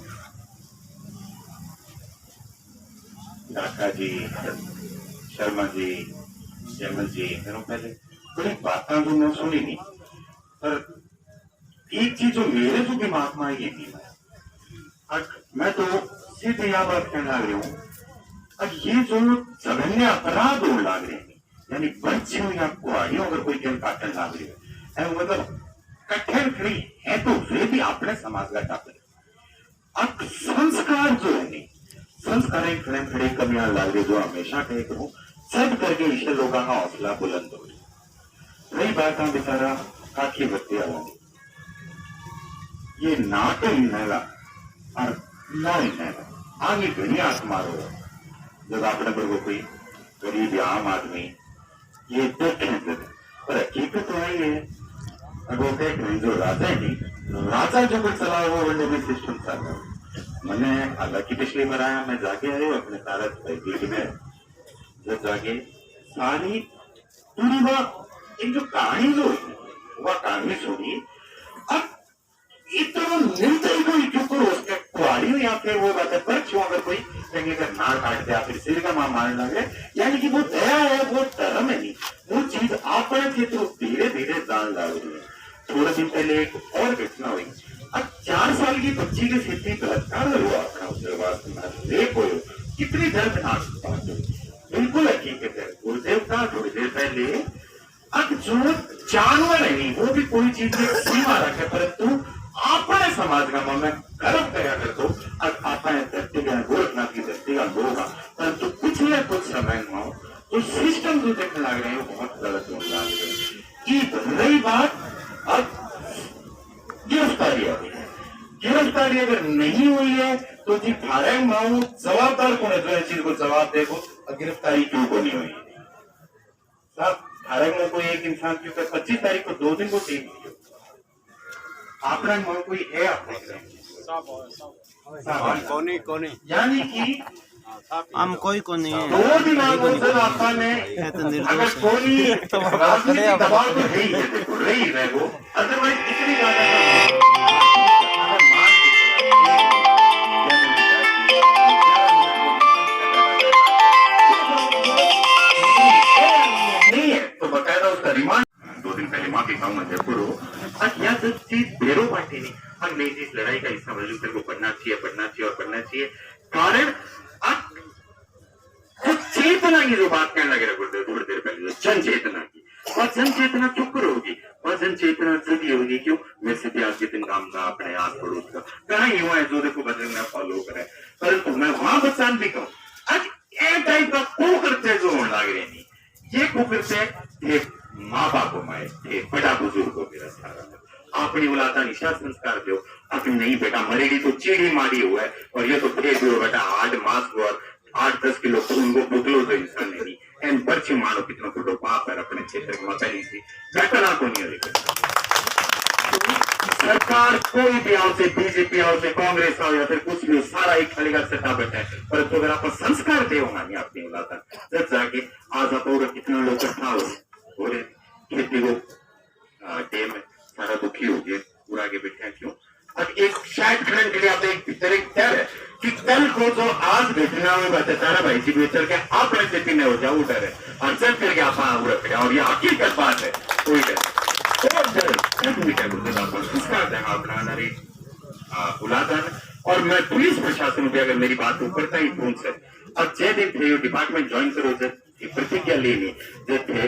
Speaker 8: काका जी शर्मा जी जयमल जी मेरे पहले बड़ी बातें जो मैं सुनी नहीं पर एक चीज जो मेरे जो दिमाग में आई ये थी मैं तो सीधे यहाँ बात कहने लग रही हूँ अब ये जो जघन्य अपराध होने लग रहे हैं यानी बच्चियों या कुआरियों अगर कोई गेम काटने लग रही है मतलब कठिन खड़ी है तो वे भी अपने समाज का टापर अब संस्कार जो है नहीं संस्कार खड़े खड़े कमियां लग रही जो हमेशा कहे करूं सब करके ईश्वर लोगों का हौसला बुलंद हो रही बात है बेचारा काकी बत्ती वाला ये ना तो हिंदा और ना हिंदा आगे घनी हाथ मारो जब अपने पर कोई गरीब आम आदमी ये देखें पर हकीकत तो आई है अब वो कह जो राजा है नहीं राजा जो कुछ चला वो वनडे में सिस्टम चल रहा है मैंने हालांकि पिछली बार आया मैं जाके आए अपने सारा में जब जाके सारी पूरी वह एक जो कहानी जो वह कहानी सुनी अब इतना निर्दयी कोई क्यों करो उसके कुआरी हो या फिर वो बात है पर क्यों अगर कोई कहेंगे अगर नाड़ काट दिया फिर सिर का मां मारने लगे यानी कि वो दया है वो धर्म है नहीं वो चीज अपने क्षेत्र धीरे धीरे जान ला रही है थोड़े दिन पहले एक और घटना हुई अब 4 साल की बच्ची के सिर में बलात्कार हुआ अपना उसके रेप हो कितनी दर्दनाक बात है बिल्कुल हकीकत है गुरुदेव का थोड़ी देर पहले अब जो जानवर है नहीं वो भी कोई चीज की सीमा रखे परंतु अपने समाज का मैं गर्व करा कर दो और अपने धरती का गोरखनाथ की धरती का लोग परंतु पिछले कुछ समय में तो सिस्टम जो देखने लग रहे हैं वो बहुत गलत होने लग रहे हैं रही बात अब गिरफ्तारी हुई है गिरफ्तारी अगर नहीं हुई है तो जी थारे माऊ जवाबदार कौन है जो चीज को जवाब देखो गिरफ्तारी क्यों को नहीं हुई साहब थारे में कोई एक इंसान क्योंकि 25 तारीख को 2 दिन को टीम आपका माऊ कोई है आपने
Speaker 6: कोनी
Speaker 8: यानी कि
Speaker 9: हम कोई को नहीं है
Speaker 8: 2 दिन सर आपा ने अगर कोई राजनीतिक दबाव तो है ही रही है वो अदरवाइज इतनी ज्यादा नहीं है तो बकायदा उसका रिमांड 2 दिन पहले माफी खाऊंगा जयपुर हो और यह सब चीज बेरो पार्टी नहीं और नहीं इस लड़ाई का हिस्सा वजूद तेरे को पढ़ना चाहिए कारण चेतना की जो बात कहने लगे गुरुदेव थोड़ी देर पहले जन चेतना की और जन चेतना क्यों होगी और जन चेतना जब होगी क्यों मैं सीधे आज के दिन काम का अपने आस पड़ोस का कहा युवा है जो देखो बदलना फॉलो करे परंतु मैं वहां बचान भी कहूँ आज ए टाइप का को करते जो होने लग रहे नहीं ये को करते थे माँ बाप माए थे बड़ा बुजुर्ग मेरा सारा अपनी औलादा निशा संस्कार दो अब नहीं बेटा मरेगी तो चीड़ी मारी हुआ है और ये तो फेंक दो बेटा 8 मास हुआ 8-10 किलो उनको बुगलो तो इंसान नहीं एन पर्ची मारो कितना फोटो पाप है अपने क्षेत्र में पहली सी घटना को नहीं लेकर सरकार कोई भी आओ से बीजेपी आओ से कांग्रेस आओ या फिर कुछ भी सारा एक खड़ेगा सट्टा बैठा है परंतु अगर आप संस्कार दे होगा नहीं आपने औलादा जब जाके आज आप और कितना लोग इकट्ठा हो रहे खेती को डे में सारा दुखी हो गया पूरा आगे बैठे क्यों अब एक शायद खड़न के लिए आप एक भीतर एक डर है कि कल को जो आज घटना में बता सारा भाई जी बेचर के आप स्थिति में हो जाओ डर है और चल करके आप रखे और ये हकीकत बात है कोई डर संस्कार देगा अपना नारी बुलादान और मैं पुलिस प्रशासन भी अगर मेरी बात ऊपर तक ही पहुंच है और जय दिन थे डिपार्टमेंट ज्वाइन करो जब प्रतिज्ञा लेनी जब थे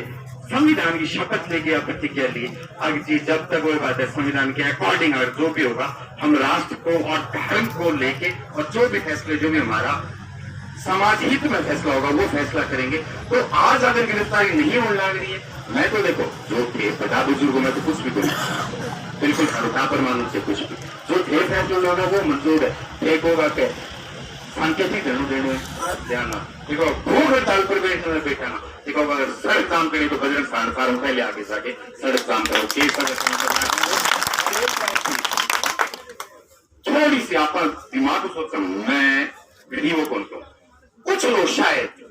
Speaker 8: संविधान की शपथ लेके या प्रतिज्ञा ली अगर जी जब तक वो बात है संविधान के अकॉर्डिंग अगर जो भी होगा हम राष्ट्र को और धर्म को लेके और जो भी फैसले जो भी हमारा समाज हित में फैसला होगा वो फैसला करेंगे तो आज अगर गिरफ्तारी नहीं होने लग रही है मैं तो देखो जो थे बड़ा बुजुर्गों में तो कुछ भी करूँ बिल्कुल हल्का परमाणु से कुछ भी जो थे फैसले होगा वो मंजूर है एक होगा के सांकेतिक धर्म देने जाना देखो भूख हड़ताल पर बैठा ना देखो अगर सड़क काम करे तो बजरंग सारण पहले आगे जाके सड़क काम करो के सड़क थोड़ी सी आप दिमाग सोचो मैं गरीबों कौन को कुछ लोग शायद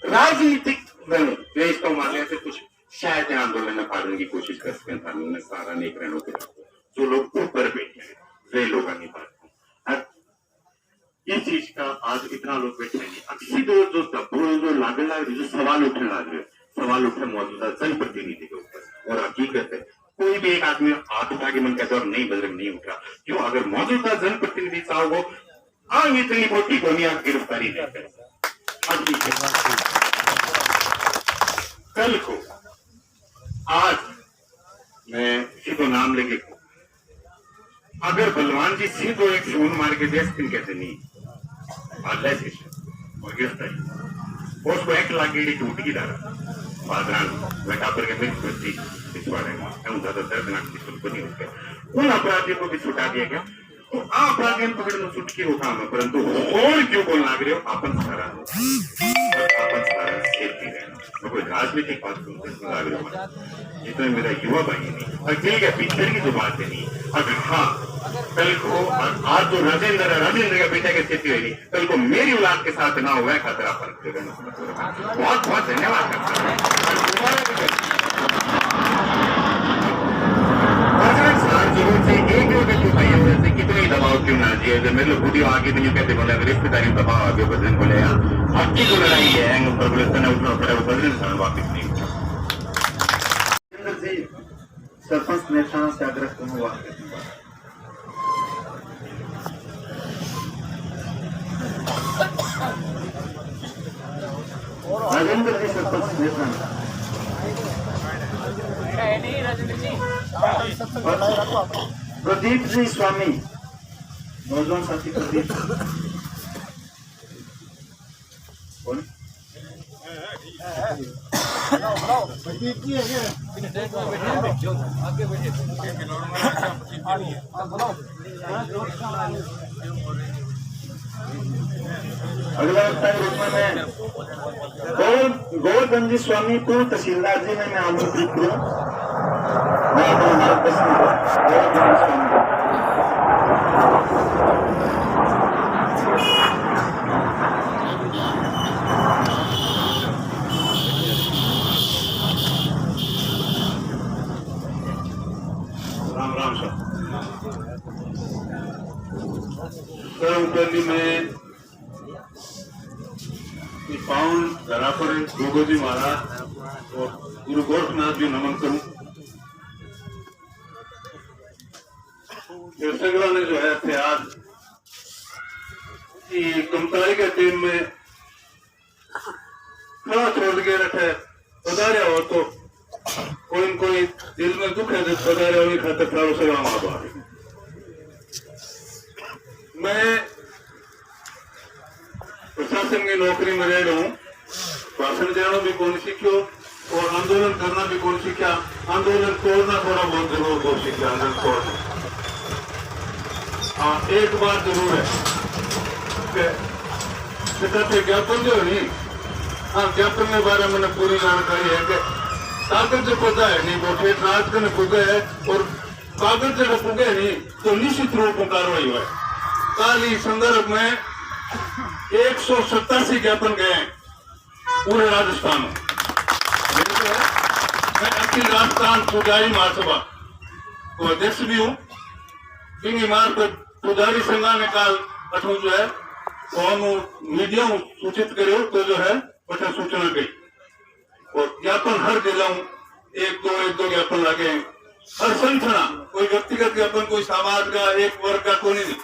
Speaker 8: राजनीतिक देश को मान लेते कुछ शायद आंदोलन में फाड़ने की कोशिश कर सकते हैं सारा नहीं रहने के जो लोग ऊपर बैठे हैं वे लोग नहीं पाते ये चीज का आज इतना लोग बैठे हैं अब सीधे जो लागने लग रही जो सवाल उठने लग रहे सवाल उठे मौजूदा जनप्रतिनिधि के ऊपर और हकीकत है कोई भी एक आदमी हाथ उठा के मन कहता और नहीं बजरंग नहीं उठा क्यों अगर मौजूदा जनप्रतिनिधि चाहो वो इतनी मोटी दुनिया गिरफ्तारी नहीं कर कल को आज मैं सीधो नाम लेके अगर बलवान जी सीधो एक फोन मार के देश दिन कहते नहीं और गिरफ्तारी उसको 1 लाख की टूट की धारा टापर के पिछवाड़े ज्यादा दर्दनाक नहीं होते उन अपराधियों को भी छुटा दिया गया तो अपराधियों पकड़ने छुट के उठा परंतु और क्यों बोलना लग रहे हो अपन सारा कोई राजनीतिक बात सुनते लग रहे हो जितना मेरा युवा भाई नहीं और ठीक है पिक्चर की जो बात है नहीं अगर हाँ कल को आज जो राजेंद्र का बेटा की स्थिति हुई कल को मेरी औलाद के साथ ना हुआ खतरा पर बहुत बहुत धन्यवाद करता हूँ जरूर से एक से कितने दबाव क्यों ना दिए जब मेरे लोग वीडियो आगे नहीं कहते बोले अगर रिश्तेदारी दबाव आगे बजरंग बोले यार आपकी जो लड़ाई है ऊपर पुलिस ने उठना पड़ा वो बजरंग साहब वापिस नहीं उठा सरपंच नेता से आग्रह करूंगा राजेंद्र जी सरपंच नेता प्रदीप जी स्वामी नौजवान साथी प्रदीप कौन अगला में गोवर्धन जी स्वामी पूर्व तहसीलदार जी में मैं आमंत्रित करूं मैं अपना मार्गदर्शन गोवर्धन स्वामी राम राम सर में पावन धरा पर गोगो जी महाराज और गुरु गोरखनाथ जी नमन करूं सगड़ा ने जो है थे आज कमतारी के टीम में खड़ा छोड़ के रखे पधारे हो तो कोई दिल में दुख है पधारे हो खाते प्रारो सलाम आभार मैं प्रशासन की नौकरी में रह रहा हूँ भाषण देना भी कौन सीखो और आंदोलन करना भी कौन सीखा आंदोलन तोड़ना थोड़ा बहुत जरूर कौन सीखा आंदोलन तोड़ना हाँ एक बात जरूर है कि ज्ञापन जो नहीं हाँ ज्ञापन के बारे में पूरी जानकारी है कि कागज जो पता है नहीं वो ठेठ राज करने पुगे है और कागज जब पुगे नहीं तो निश्चित रूप में कार्रवाई हुआ है कल इस संदर्भ में 187 ज्ञापन गए पूरे राजस्थान में मैं अखिल राजस्थान पुजारी महासभा को अध्यक्ष भी हूँ इन मार्फत पुजारी संघा ने कल अठू जो है मीडिया सूचित करो तो जो है बता सूचना गई और ज्ञापन हर जिला एक दो ज्ञापन लगे हर संगठन कोई व्यक्तिगत ज्ञापन कोई समाज का एक वर्ग का कोई नहीं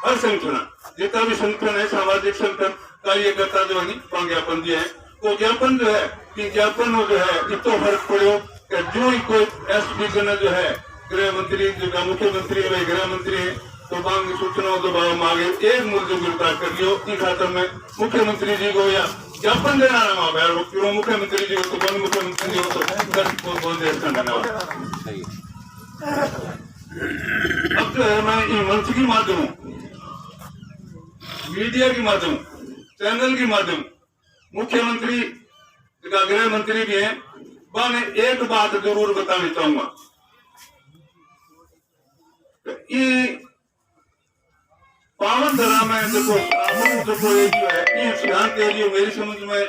Speaker 8: हर संगठन जितना भी संगठन है सामाजिक संगठन कार्यकर्ता जो है ज्ञापन दिए हैं तो ज्ञापन जो है कि ज्ञापन जो है इतना फर्क पड़ो कि जो ही कोई एसपी का जो है गृह मंत्री जो मुख्यमंत्री है गृह मंत्री है तो मांग सूचना दबाव मांगे एक मुद्दे गिरफ्तार कर दियो इन खातर में मुख्यमंत्री जी को या ज्ञापन देना क्यों मुख्यमंत्री जी को तो कौन मुख्यमंत्री जी को कौन देश का धन्यवाद अब जो है मैं मंच की माध्यम
Speaker 7: मीडिया के माध्यम, चैनल के माध्यम, मुख्यमंत्री का गृह मंत्री भी हैं, मैं एक बात जरूर बताना चाहूंगा। ये पावन धरा में देखो ये जो है ये सिद्धांत के लिए मेरी समझ में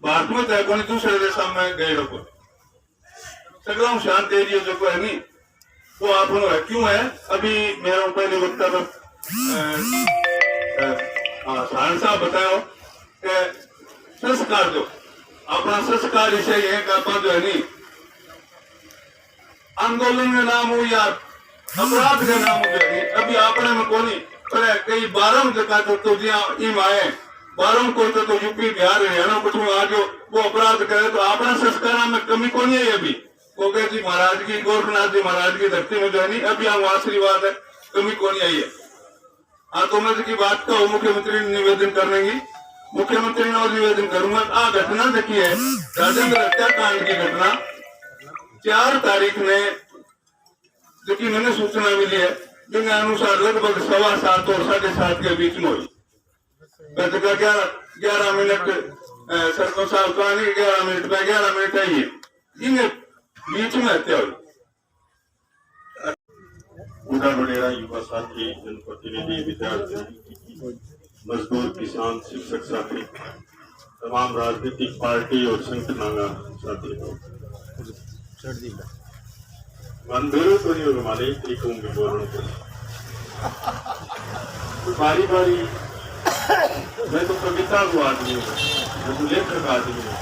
Speaker 7: भारत में तय को दूसरे देश में गए रखो सगला शांत एरिया जो है नहीं वो आप है क्यों है। अभी मेरा पहले वक्ता तो साहन साहब बताओ कि संस्कार जो अपना संस्कार विषय है का जो है नहीं आंदोलन का नाम हो या अपराध का नाम हो गया अभी आपने में कोनी पर कई 12 जगह तो जिया आए 12 कोई तो यूपी बिहार हरियाणा कुछ आज वो अपराध करे तो अपना संस्कार में कमी कौन है अभी गोगे जी महाराज की गोरखनाथ जी महाराज की धरती में जानी अभी हम आशीर्वाद है कमी कौन आई है। हाँ तो मैं की बात का मुख्यमंत्री ने निवेदन करने की मुख्यमंत्री ने और निवेदन करूंगा। आ घटना देखी है राजेंद्र हत्याकांड की घटना 4 तारीख ने जो कि मैंने सूचना मिली है जिनके अनुसार लगभग 7:15 और 7:30 के बीच में हुई। 11 मिनट सरपंच साहब कहानी 11 मिनट में 11 मिनट आई है इनके बीच में हत्या हुई।
Speaker 8: बूढ़ा बडेरा युवा साथी जनप्रतिनिधि विद्यार्थी मजदूर किसान शिक्षक साथी तमाम राजनीतिक पार्टी और संगठन साथी मंदिरों को नहीं हमारे तरीकों में बोलने को बारी बारी मैं तो कविता को आदमी हूँ मैं तो लेखक आदमी हूँ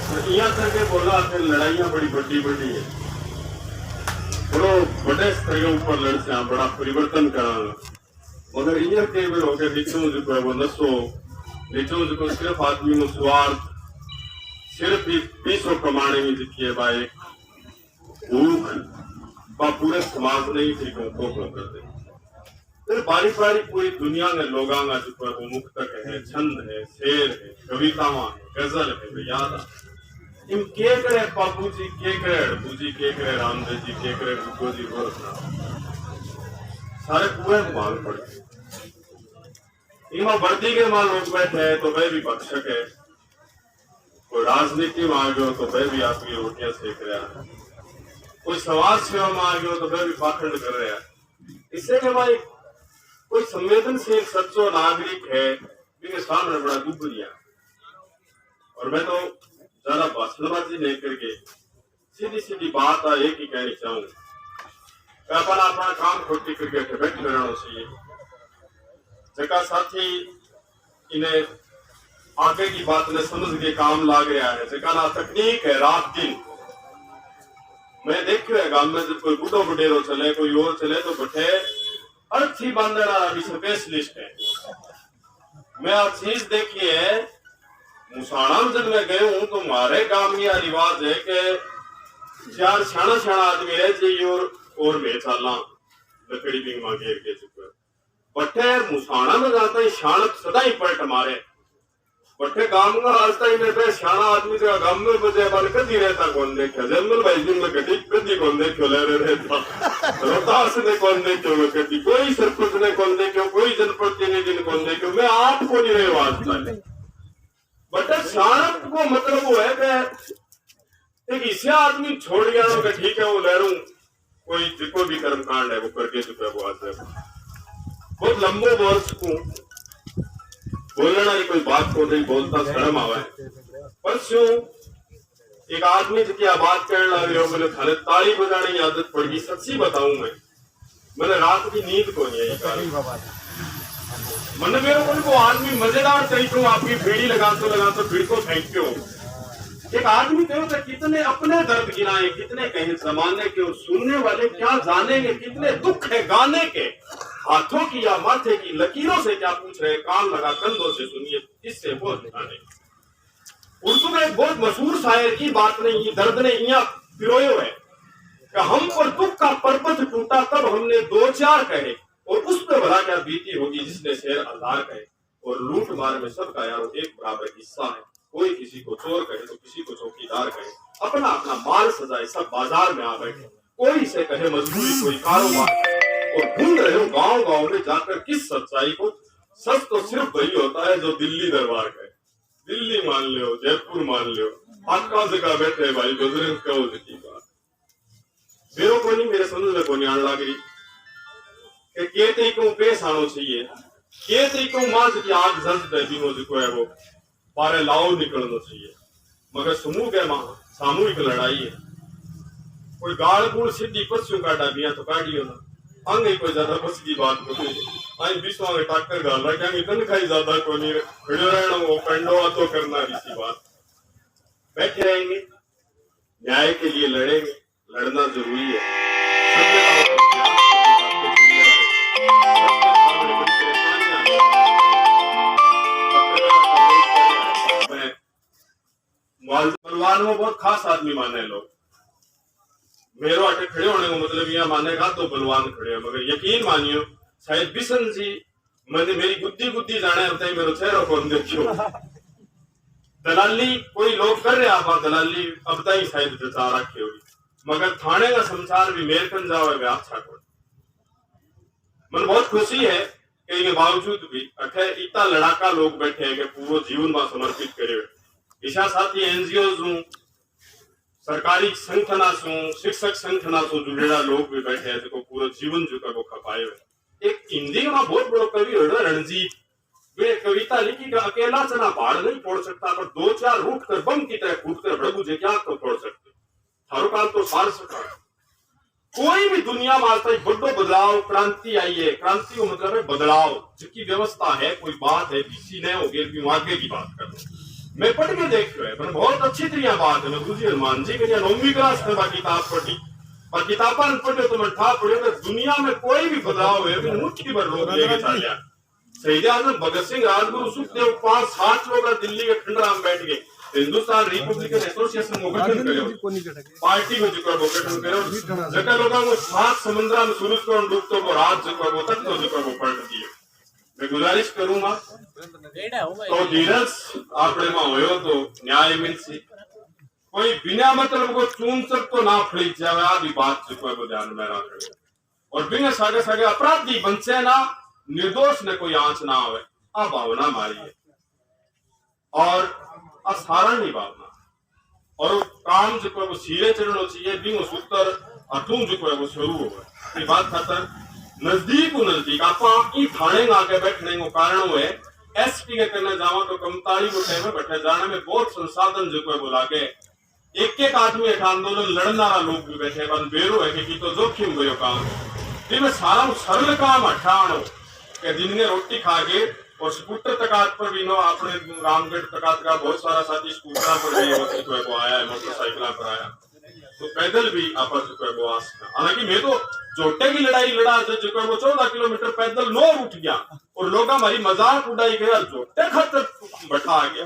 Speaker 8: तो यहाँ करके बोला फिर लड़ाइयाँ बड़ी बड़ी है बड़ो बड़े स्तर के ऊपर लड़ते हैं बड़ा परिवर्तन कराना मगर यहाँ के भी होकर नीचों जो है वो नसो नीचों जो सिर्फ आदमी में स्वार्थ सिर्फ पैसों कमाने में दिखी है भाई भूख बा पूरे समाज ने ही तरीकों को करते फिर बारी बारी पूरी दुनिया में लोगों का जो है वो मुक्तक है छंद है शेर है कविताएं है गजल है याद इन के करे बापू जी के करे अड़पू जी के करे रामदेव जी के करे गुगो जी सारे पूरे मांग पड़े इनमें वर्दी के मां लोग बैठे हैं तो वह भी भक्षक है कोई राजनीति में आ गया तो वह भी आपकी रोटियां सेक रहा है कोई समाज सेवा में आ गया तो वह भी पाखंड कर रहा है। इससे हमारे कोई संवेदनशील सच्चो नागरिक है जिनके सामने बड़ा दुख लिया और मैं तो ज्यादा भाषणबाजी नहीं करके सीधी सीधी बात एक ही कहनी चाहूँ अपना काम खोटी करके बैठे रहना चाहिए जगह साथी इन्हें आगे की बात ने समझ के काम लाग रहा है जगह ना तकनीक है रात दिन मैं देख रहा गांव में जब कोई बुढ़ो बुढ़ेरो चले कोई और चले तो बैठे हर चीज बांधना अभी स्पेशलिस्ट है। मैं हर चीज देखी है मुसाणा में जब मैं गए हूँ तो हमारे गांव में यह रिवाज है कि 4 छाना आदमी है जी और बेचाला लकड़ी भी मां घेर के चुके बट्ठे मुसाणा में जाता ही शाणक सदा ही पलट मारे बट्ठे गांव में रास्ता ही में शाना आदमी का गांव में बजे बन कदी रहता कौन देखा जंगल भाई दिन में कटी कदी कौन देखो ले रहता रोहतास ने कौन देखो कदी कोई सरपंच ने कौन देखो कोई जनप्रतिनिधि ने कौन देखो मैं आपको नहीं रहे वास्ता है बट शाणक को मतलब वो है कि एक ऐसा आदमी छोड़ गया तो ठीक है वो ले रू कोई कोई भी कर्मकांड है वो करके चुका वो आज बहुत लंबो वर्ष को बोलना ही कोई बात को नहीं बोलता शर्म आवा है परसों एक आदमी जो क्या बात करने लग रहे हो मैंने थाने ताली बजाने की आदत पड़ गई सच्ची बताऊं मैंने रात की नींद को नहीं आई मैंने मेरे को आदमी मजेदार तरीकों आपकी भीड़ी लगाते भीड़ को फेंकते हो एक आदमी कहो तो कितने अपने दर्द गिनाए कितने कहीं जमाने के और सुनने वाले क्या जानेंगे कितने दुख है गाने के हाथों की या माथे की लकीरों से क्या पूछ रहे कान लगा कंधों से सुनिए इससे बहुत जाने। उर्दू में एक बहुत मशहूर शायर की बात नहीं दर्द ने यहाँ पिरोयो है कि हम पर दुख का पर्वत टूटा तब हमने 2-4 कहे और उस पर भला क्या बीती होगी जिसने शेर अल्लाह कहे और लूट मार में सबका यार एक बराबर हिस्सा है कोई किसी को चोर कहे तो किसी को चौकीदार कहे अपना अपना माल सजाए सब बाजार में आ बैठे कोई से कहे मजदूरी कोई कारोबार
Speaker 7: और ढूंढ रहे हो गांव गांव में जाकर किस सच्चाई को। सच तो सिर्फ वही होता है जो दिल्ली दरबार का है। दिल्ली मान लो, जयपुर मान लो, आका जगह बैठे भाई बजरंग कहो की बात मेरे को नहीं, मेरे समझ में को नहीं आने लग रही कि के तरीकों पेश आना चाहिए, के तरीकों मांझ की आग जल्द दिनों जो है वो बारे लाओ निकलना चाहिए। मगर समूह के सामूहिक लड़ाई है। कोई गाल गुड़ सीधी पस्सियों काटा बिया तो काटियो ना, अंग ही कोई ज्यादा बस की बात को आई विश्व में टाक्कर गाल रहा क्या तन खाई ज्यादा को नहीं खड़े रहना वो पेंडो तो करना इसी बात। बैठे रहेंगे, न्याय के लिए लड़ेंगे, लड़ना जरूरी है। बलवान में बहुत खास आदमी माने लोग, मेरो अटे खड़े होने को मतलब यह मानेगा तो बलवान खड़े हो। मगर यकीन मानियो शायद बिशन जी मैंने मेरी गुद्दी गुद्दी जाने होता है, मेरे चेहरा को देखियो दलाली कोई लोग कर रहे आप दलाली अब तक शायद जचा रखी होगी। मगर थाने का संसार भी मेरे कन जाओ है अच्छा को मन बहुत खुशी है कि इसके बावजूद भी अठे इतना लड़ाका लोग बैठे हैं कि पूरा जीवन में समर्पित करे। ईशा साथी एनजीओ सरकारी संगठना सु शिक्षक संगठना सु जुड़ेला लोग भी बैठे हैं जो पूरा जीवन जो वो खपाए हुए। एक हिंदी में बहुत बड़ो कवि हो रणजीत, वे कविता लिखी का अकेला चना पहाड़ नहीं फोड़ सकता, पर दो चार रूट कर बम की तरह कूद कर प्रभु जी क्या तो फोड़ सकते। थारो काम तो सार सका कोई भी दुनिया में आज तक बड़ो बदलाव क्रांति आई है। क्रांति को मतलब है बदलाव, जिसकी व्यवस्था है कोई बात है किसी ने हो गया आगे की बात कर मैं पढ़ के देख रहे हैं बहुत अच्छी तरह बात है। मैं गुरुजी हनुमान जी के लिए 9वीं क्लास में किताब पढ़ी और किताबन पढ़े तो मैं ठा पढ़े तो दुनिया में कोई भी बदलाव है मुट्ठी भर लोग लेके चले। शहीद आजम भगत सिंह, राजगुरु सुखदेव 5-7 लोग दिल्ली के खंडरा में बैठ गए, हिंदुस्तान रिपब्लिकन एसोसिएशन में गठन करे, पार्टी में जो वो गठन करे, जगह लोगों को 7 समुद्र में सूरज को डूबते को रात जो वो तक तो जो वो पलट दिए। मैं गुजारिश करूंगा तो धीरज आपने में हो तो न्याय मिल सी, कोई बिना मतलब को चून सक तो ना फड़ी जावे आ भी बात जो है वो ध्यान में रखे और बिना सागे सागे अपराधी बनसे ना निर्दोष ने कोई आंच ना आवे आ भावना मारी है और असारण भावना और काम जो है वो सीरे चढ़ना चाहिए बिना सूत्र अठूं जो है वो शुरू हो ये बात खातर नजदीक आप थाने में आके बैठने को कारण हुए एसपी के करने जावा तो कमतारी को टाइम में बैठे जाने में बहुत संसाधन जो है बोला के एक आदमी एक आंदोलन लड़ना लोग भी बैठे बेरो है कि तो जोखिम गयो काम जिनमें सारा सरल काम हटाणो के दिन में रोटी खा के और स्कूटर तकात पर भी नो अपने रामगढ़ तकात का बहुत सारा साथी स्कूटर पर भी आया है, मोटरसाइकिल पर आया तो पैदल भी आपस जो आस हालांकि मैं तो जोटे की लड़ाई लड़ा जो वो 14 किलोमीटर पैदल नो उठ गया और लोग हमारी मजाक उड़ाई गया जोटे खतर बैठा आ गया।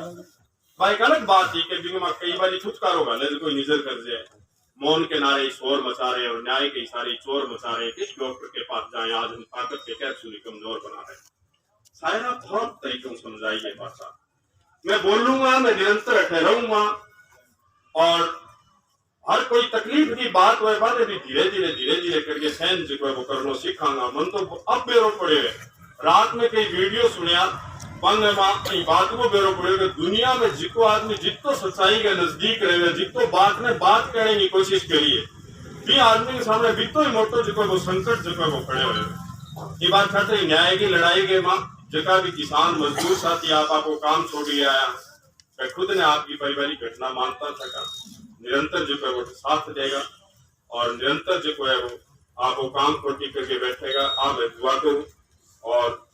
Speaker 7: भाई एक अलग बात ही कि कई बार छुटकारो गाले कोई निजर कर जाए मौन के नारे शोर मचा रहे और न्याय के इशारे चोर मचा रहे किस डॉक्टर के पास जाए आज हम ताकत के कैप्सूल कमजोर बना रहे शायद आप बहुत तरीकों से समझाइए भाषा मैं बोलूंगा मैं निरंतर ठहराऊंगा और हर कोई तकलीफ की बात हुए बात अभी धीरे धीरे करके सहन जो है वो करना सीखांगा मन तो अब बेरो पड़े रात में कई वीडियो सुनिया बात को बेरो पड़े दुनिया में जिको आदमी जितो सच्चाई के नजदीक रहे जितो बात में बात करने की कोशिश करिए भी आदमी के सामने बितो ही मोटो जो वो संकट जो है वो खड़े हुए ये बात करते न्याय की लड़ाई के माँ जगह भी किसान मजदूर साथी आपको काम छोड़ आया मैं खुद ने आपकी पारिवारिक घटना मानता था निरंतर जो है वो साथ देगा और निरंतर जो है वो आपको काम खोटी करके बैठेगा आप दुआ करूं और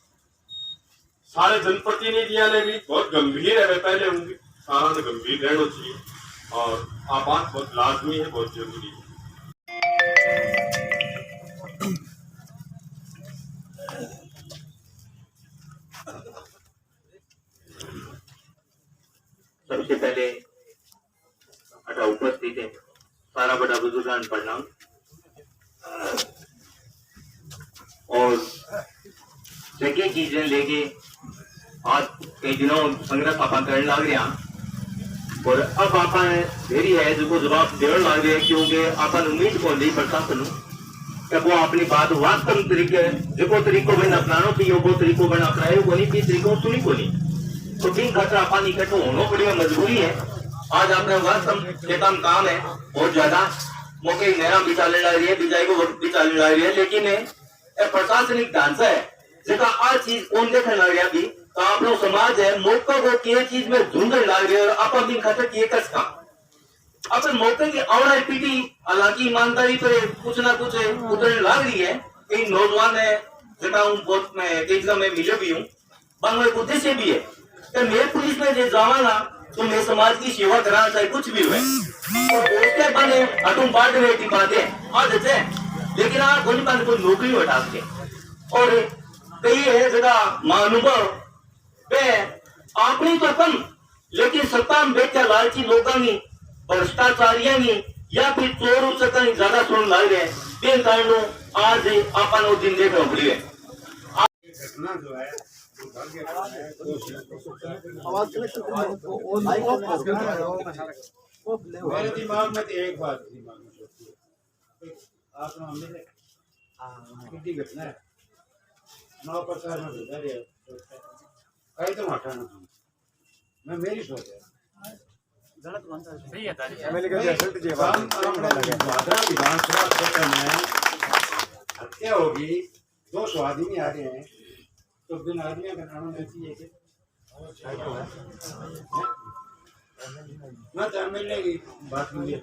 Speaker 7: सारे जनप्रतिनिधियों ने भी बहुत गंभीर है पहले होंगे सारा ने गंभीर रहना चाहिए और आप बात बहुत लाजमी है बहुत जरूरी है।
Speaker 8: सबसे पहले अटा उपस्थित है सारा बड़ा बुजुर्गान प्रणाम और जगह चीजें लेके आज कई दिनों संग्रह आप करने लग रहे हैं और अब आप देरी है जो जवाब देने लग रहे हैं क्योंकि आप उम्मीद को नहीं प्रशासन कि वो अपनी बात वास्तव तरीके जो तरीको बन अपनानो थी वो तरीको बन अपनाए को नहीं तरीको सुनी को नहीं तो दिन खतरा पानी इकट्ठो होना पड़ी मजबूरी है। आज आपने वास्तव ये काम है बहुत ज्यादा मौके नया भी चाले ला रही है बिजाई को वक्त भी चाले ला रही है लेकिन प्रशासनिक ढांचा है जिसका आज चीज कौन देखने लग रहा भी तो आप लोग समाज है मौका को किए चीज में झुंझ लग रही है और आप दिन खतर किए कस का अब मौके की आवड़ा पीढ़ी हालांकि ईमानदारी पर कुछ ना कुछ उतरने लग रही है। कई नौजवान है जिनका बहुत मैं कई जगह में मिले भी हूँ बांग्ला उद्देश्य भी है कि मैं पुलिस में जो जावा ना तो मैं समाज की सेवा कराना चाहे कुछ भी हुए और उसके बने तुम बांट रहे की बात है आज है लेकिन आप कोई बात कोई नौकरी उठा के और कई है जगह महानुभव वे अपनी तो कम लेकिन सत्ता में बैठे लालची लोगों की भ्रष्टाचारियों की या फिर चोर उचका ज्यादा सुन लग रहे हैं कारणों आज अपन दिन देखना पड़ी है।
Speaker 5: मेरे दिमाग में तो एक बात दिमाग में आपने हमने घटना है 9% में गुजर है कहीं तो हटाना मैं मेरी सोच है विधानसभा क्षेत्र में हत्या होगी 200 आदमी आ रहे हैं तो बिन आदमियों का नाम ऐसी है कि ना तो एमएलए की बात मिली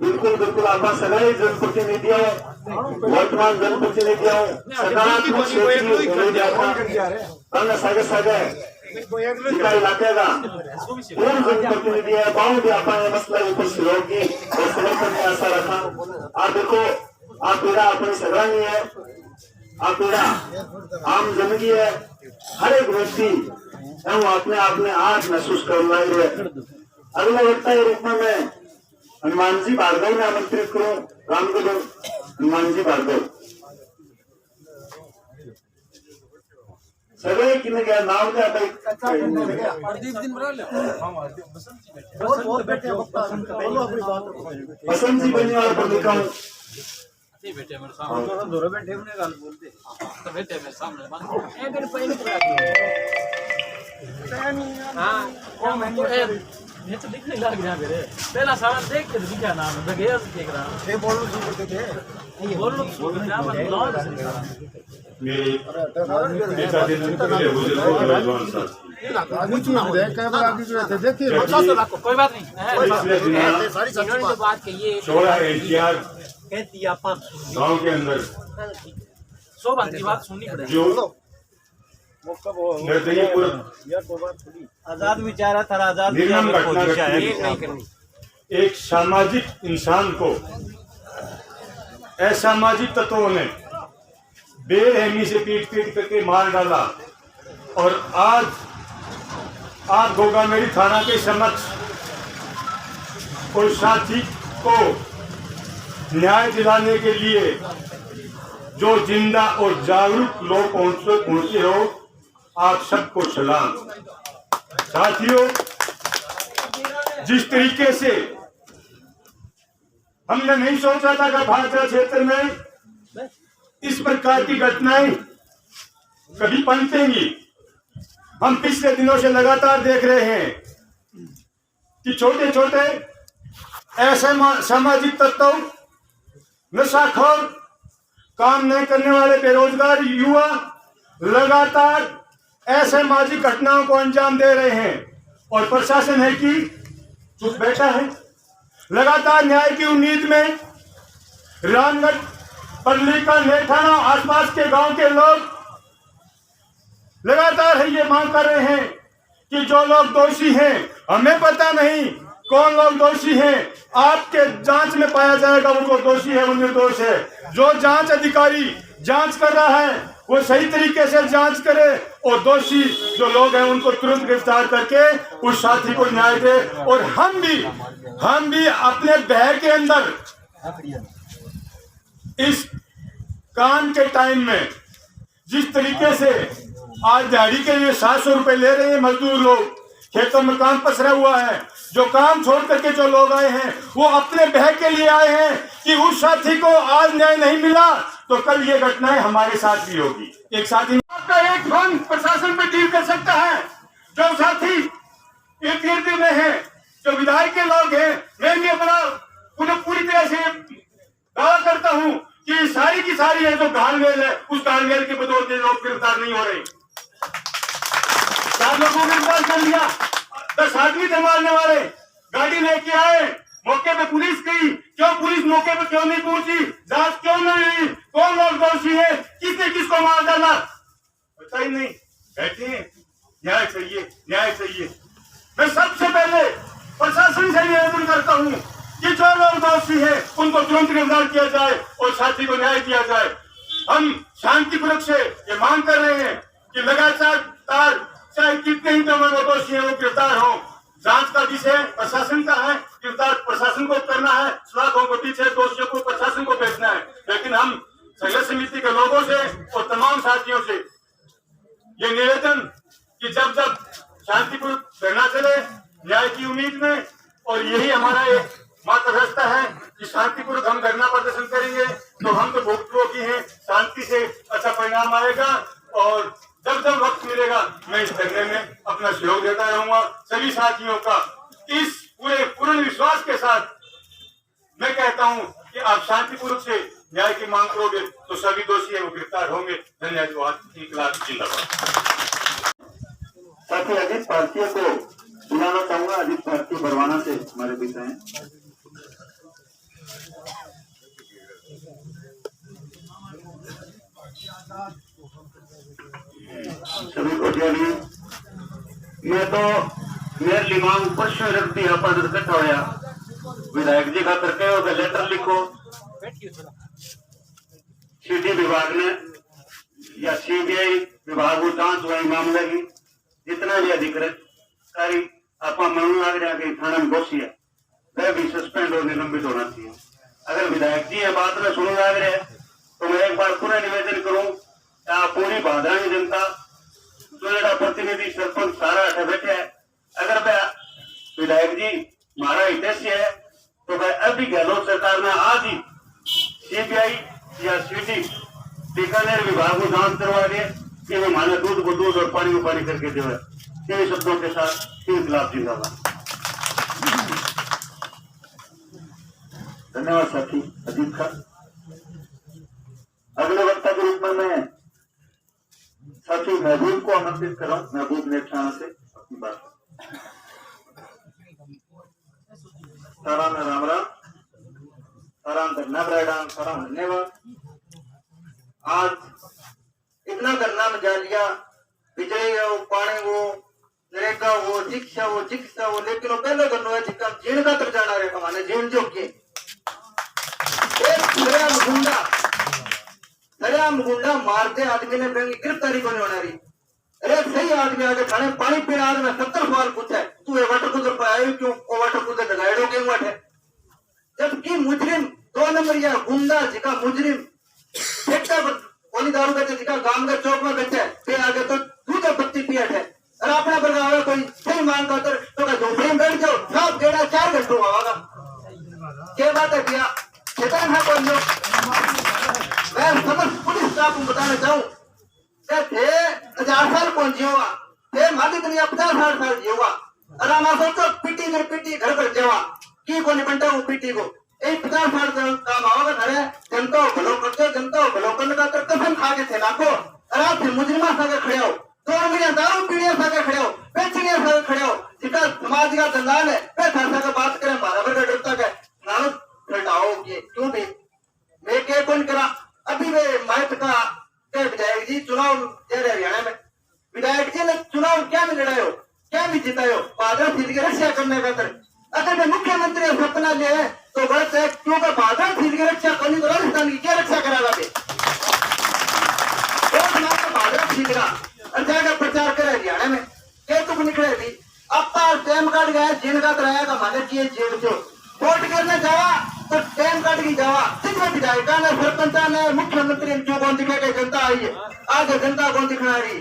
Speaker 8: बिल्कुल बिल्कुल आप सगळे जनप्रतिनिधी वर्तमान जनप्रतिनिधी सकारात्मक सगळे सगळे इलाके का जनप्रतिनिधि है बहुत भी अपने मसला उपस्थित होगी और समर्थन में आशा रखा। आप देखो आप पीड़ा अपनी सगरानी है आप पीड़ा आम जिंदगी है हर एक व्यक्ति अपने अपने आज महसूस कर रहे अगला वक्ता के रूप में मैं हनुमान जी भार्गव ने आमंत्रित करूं रामगढ़ हनुमान जी भार्गव सगळे किने क्या नाम क्या बसंत जी बनी और लिखा हूँ
Speaker 10: बेटे मेरे सामने बैठे उन्हें गाल बोलते तो बेटे मेरे सामने हाँ ये तो दिखने लग गया मेरे पहला सवाल देख के दिखा नाम है बगैर देख रहा ये बोल शुरू करते थे बोल लो शुरू करते हैं मतलब लॉ
Speaker 7: मेरे नेता दिन पहले बुजुर्गों के नौजवान साथी
Speaker 10: कोई बात नहीं सारी जो बात कही
Speaker 7: 16 एनटीआर
Speaker 3: कहती आप
Speaker 7: गांव के अंदर
Speaker 10: 100 बात की बात सुननी पड़ेगी
Speaker 7: जो निर्दयीपुर
Speaker 9: आजाद विचारा था आजाद
Speaker 7: निर्मम घटना घटी एक सामाजिक इंसान को असामाजिक तत्वों ने बेरहमी से पीट करके मार डाला और आज आप गोगामेड़ी थाना के समक्ष और साथी को न्याय दिलाने के लिए जो जिंदा और जागरूक लोग पहुंचे हो आप सबको सलाम। साथियों जिस तरीके से हमने नहीं सोचा था कि भाजपा क्षेत्र में इस प्रकार की घटनाएं कभी पनपेंगी। हम पिछले दिनों से लगातार देख रहे हैं कि छोटे छोटे ऐसे सामाजिक तत्व नशाखोर काम नहीं करने वाले बेरोजगार युवा लगातार असामाजिक घटनाओं को अंजाम दे रहे हैं और प्रशासन है कि चुप बैठा है। लगातार न्याय की उम्मीद में रामगढ़ पर्लिका नेठाना आसपास के गांव के लोग लगातार है ये मांग कर रहे हैं कि जो लोग दोषी हैं हमें पता नहीं कौन लोग दोषी हैं आपके जांच में पाया जाएगा उनको दोषी है वो निर्दोष है। जो जांच अधिकारी जांच कर रहा है वो सही तरीके से जांच करे और दोषी जो लोग हैं उनको तुरंत गिरफ्तार करके उस साथी को न्याय दे। और हम भी अपने बह के अंदर इस काम के टाइम में जिस तरीके से आज दिहाड़ी के लिए 700 रुपए ले रहे हैं मजदूर लोग। खेतों में काम पसरा हुआ है। जो काम छोड़ करके जो लोग आए हैं वो अपने बहक के लिए आए हैं कि उस साथी को आज न्याय नहीं मिला तो कल ये घटनाएं हमारे साथ भी होगी। एक साथी आपका एक फोन प्रशासन पे डील कर सकता है। जो साथी एक गिरदी में है, जो विधायक के लोग हैं, मैं भी अपना उन्हें पूरी तरह से दावा करता हूं कि सारी की सारी है जो घालमेल है, उस घालमेल के बदौलत लोग गिरफ्तार नहीं हो रहे। 4 लोगों को गिरफ्तार कर लिया, 10 आदमी थे मारने वाले, गाड़ी लेके आए, मौके पे पुलिस गई। क्यों पुलिस मौके पे क्यों नहीं पहुंची? जांच क्यों नहीं हुई? कौन लोग दोषी है? किसने किसको मार डाला? पता ही नहीं। बैठे हैं, न्याय चाहिए, न्याय चाहिए। मैं सबसे पहले प्रशासन से निवेदन करता हूँ कि जो लोग दोषी है उनको तुरंत गिरफ्तार किया जाए और साथी को न्याय दिया जाए। हम शांतिपूर्वक से ये मांग कर रहे हैं कि लगातार चाहे कितने ही वो दोषी है वो गिरफ्तार हो। जांच का विषय प्रशासन का है, गिरफ्तार प्रशासन को करना है, सलाखों को पीछे दोषियों को प्रशासन को भेजना है। लेकिन हम संघर्ष समिति के लोगों से और तमाम साथियों से ये निवेदन कि जब जब शांतिपूर्वक धरना चले न्याय की उम्मीद में, और यही हमारा एक मात्र रास्ता है कि शांतिपूर्वक हम धरना प्रदर्शन करेंगे तो हम तो भुगतभोगी हैं, शांति से अच्छा परिणाम आएगा। और जब जब वक्त मिलेगा मैं इस धरने में अपना सहयोग देता रहूंगा। सभी साथियों का इस पूर्ण विश्वास के साथ मैं कहता हूं कि आप शांतिपूर्वक से न्याय की मांग करोगे तो सभी दोषी है वो गिरफ्तार होंगे। धन्यवाद। इंकलाब जिंदाबाद।
Speaker 8: साथी अजीत भारतीय को बुलाना चाहूंगा। अजीत भारतीय बरवाना से हमारे बीच हैं। सभी को जय भीम। मैं तो मेरे लिमांग परसों रखती है पर इकट्ठा होया विधायक जी का करके हो लेटर लिखो सिटी विभाग ने या सीबीआई विभाग को जांच हुई मामले की जितना भी अधिकारी आपा मन लग रहा कि थाना में दोषी है वह भी सस्पेंड और निलंबित होना चाहिए। अगर विधायक जी ये बात में सुन लग रहे हैं तो मैं एक बार पूरा निवेदन करूं पूरी भादरानी जनता जो प्रतिनिधि सरपंच सारा अठे बैठे है, अगर वह विधायक जी हमारा हितैषी है तो वह अभी गहलोत सरकार ने आज ही सीबीआई या सीटी बीकानेर विभाग को जांच करवा दिए कि वो हमारे दूध को दूध और पानी को पानी करके जो है। इन शब्दों के साथ इंकलाब जिंदाबाद। धन्यवाद साथी अजीत खान। अगले वक्ता के रूप में मैं साथी महबूब को आमंत्रित कर रहा हूँ। महबूब नेठाना से अपनी बात। सारा में राम राम, सारा धन्यवाद। आज इतना करना में जा लिया, बिजली हो, पानी हो, नरेगा हो, शिक्षा हो, चिकित्सा हो, लेकिन वो पहले करना है जिसका जीण का तर जाना रहेगा माने जीण जो के गुंडा मारते आदमी ने गिरफ्तारी को नहीं होना रही। अरे सही आदमी आगे थाने पानी पीने आदमी 70 सवाल पूछा है तू ये वाटर कूलर पर आयो क्यों? वो वाटर कूलर लगाएड़ो के वट है। जबकि मुजरिम 2 नंबर या गुंडा जिका मुजरिम फेंकता पानी दारू करते जिका गांव के चौक में बैठे पे आगे तो दूसरा पत्ती पियट है। अरे अपना बरगावे कोई सही मांग कर तो का झोपड़ी में बैठ जाओ सब गेड़ा 4 घंटों आवागा। क्या बात है भैया? शैतान है कोई लोग। मैं समस्त पुलिस स्टाफ को बताना चाहूँ थे 1000 साल पहुंची होगा थे मादी दुनिया 50-60 साल जी होगा। अरे मैं सोचो पीटी घर पर जावा की को नहीं बनता वो पीटी को 50 साल काम आओगे घरे जनता भलो करते जनता भलो करने का कसम खा के थे लाखो। अरे आप मुजरिमा सागे खड़े हो 2 महीने दारू पीड़िया सागे खड़े हो बेचनिया सागे खड़े हो जिसका समाज का दलाल है पैसा सागे बात करें हमारा वर्ग डरता है नानो हटाओ क्यों भी मैं क्या कौन करा। अभी वे महत का विधायक जी चुनाव दे रहे हरियाणा में। विधायक जी ने चुनाव क्या भी लड़ायो क्या भी जितायो बादल सीट की रक्षा करने का अगर मैं मुख्यमंत्री सपना ले तो गलत है क्योंकि बादल सीट की रक्षा करनी तो राजस्थान की क्या रक्षा करा बादल सीट का अच्छा का प्रचार करे हरियाणा में क्या तुम निकले भी अब टाइम काट गया जिन का कराया का माने चाहिए जेल जो वोट करने जावा तो टाइम काट की जावा सिर्फ विधायिका ने सरपंचा ने मुख्यमंत्री जो कौन दिखे जनता आई है आज जनता कौन दिखना रही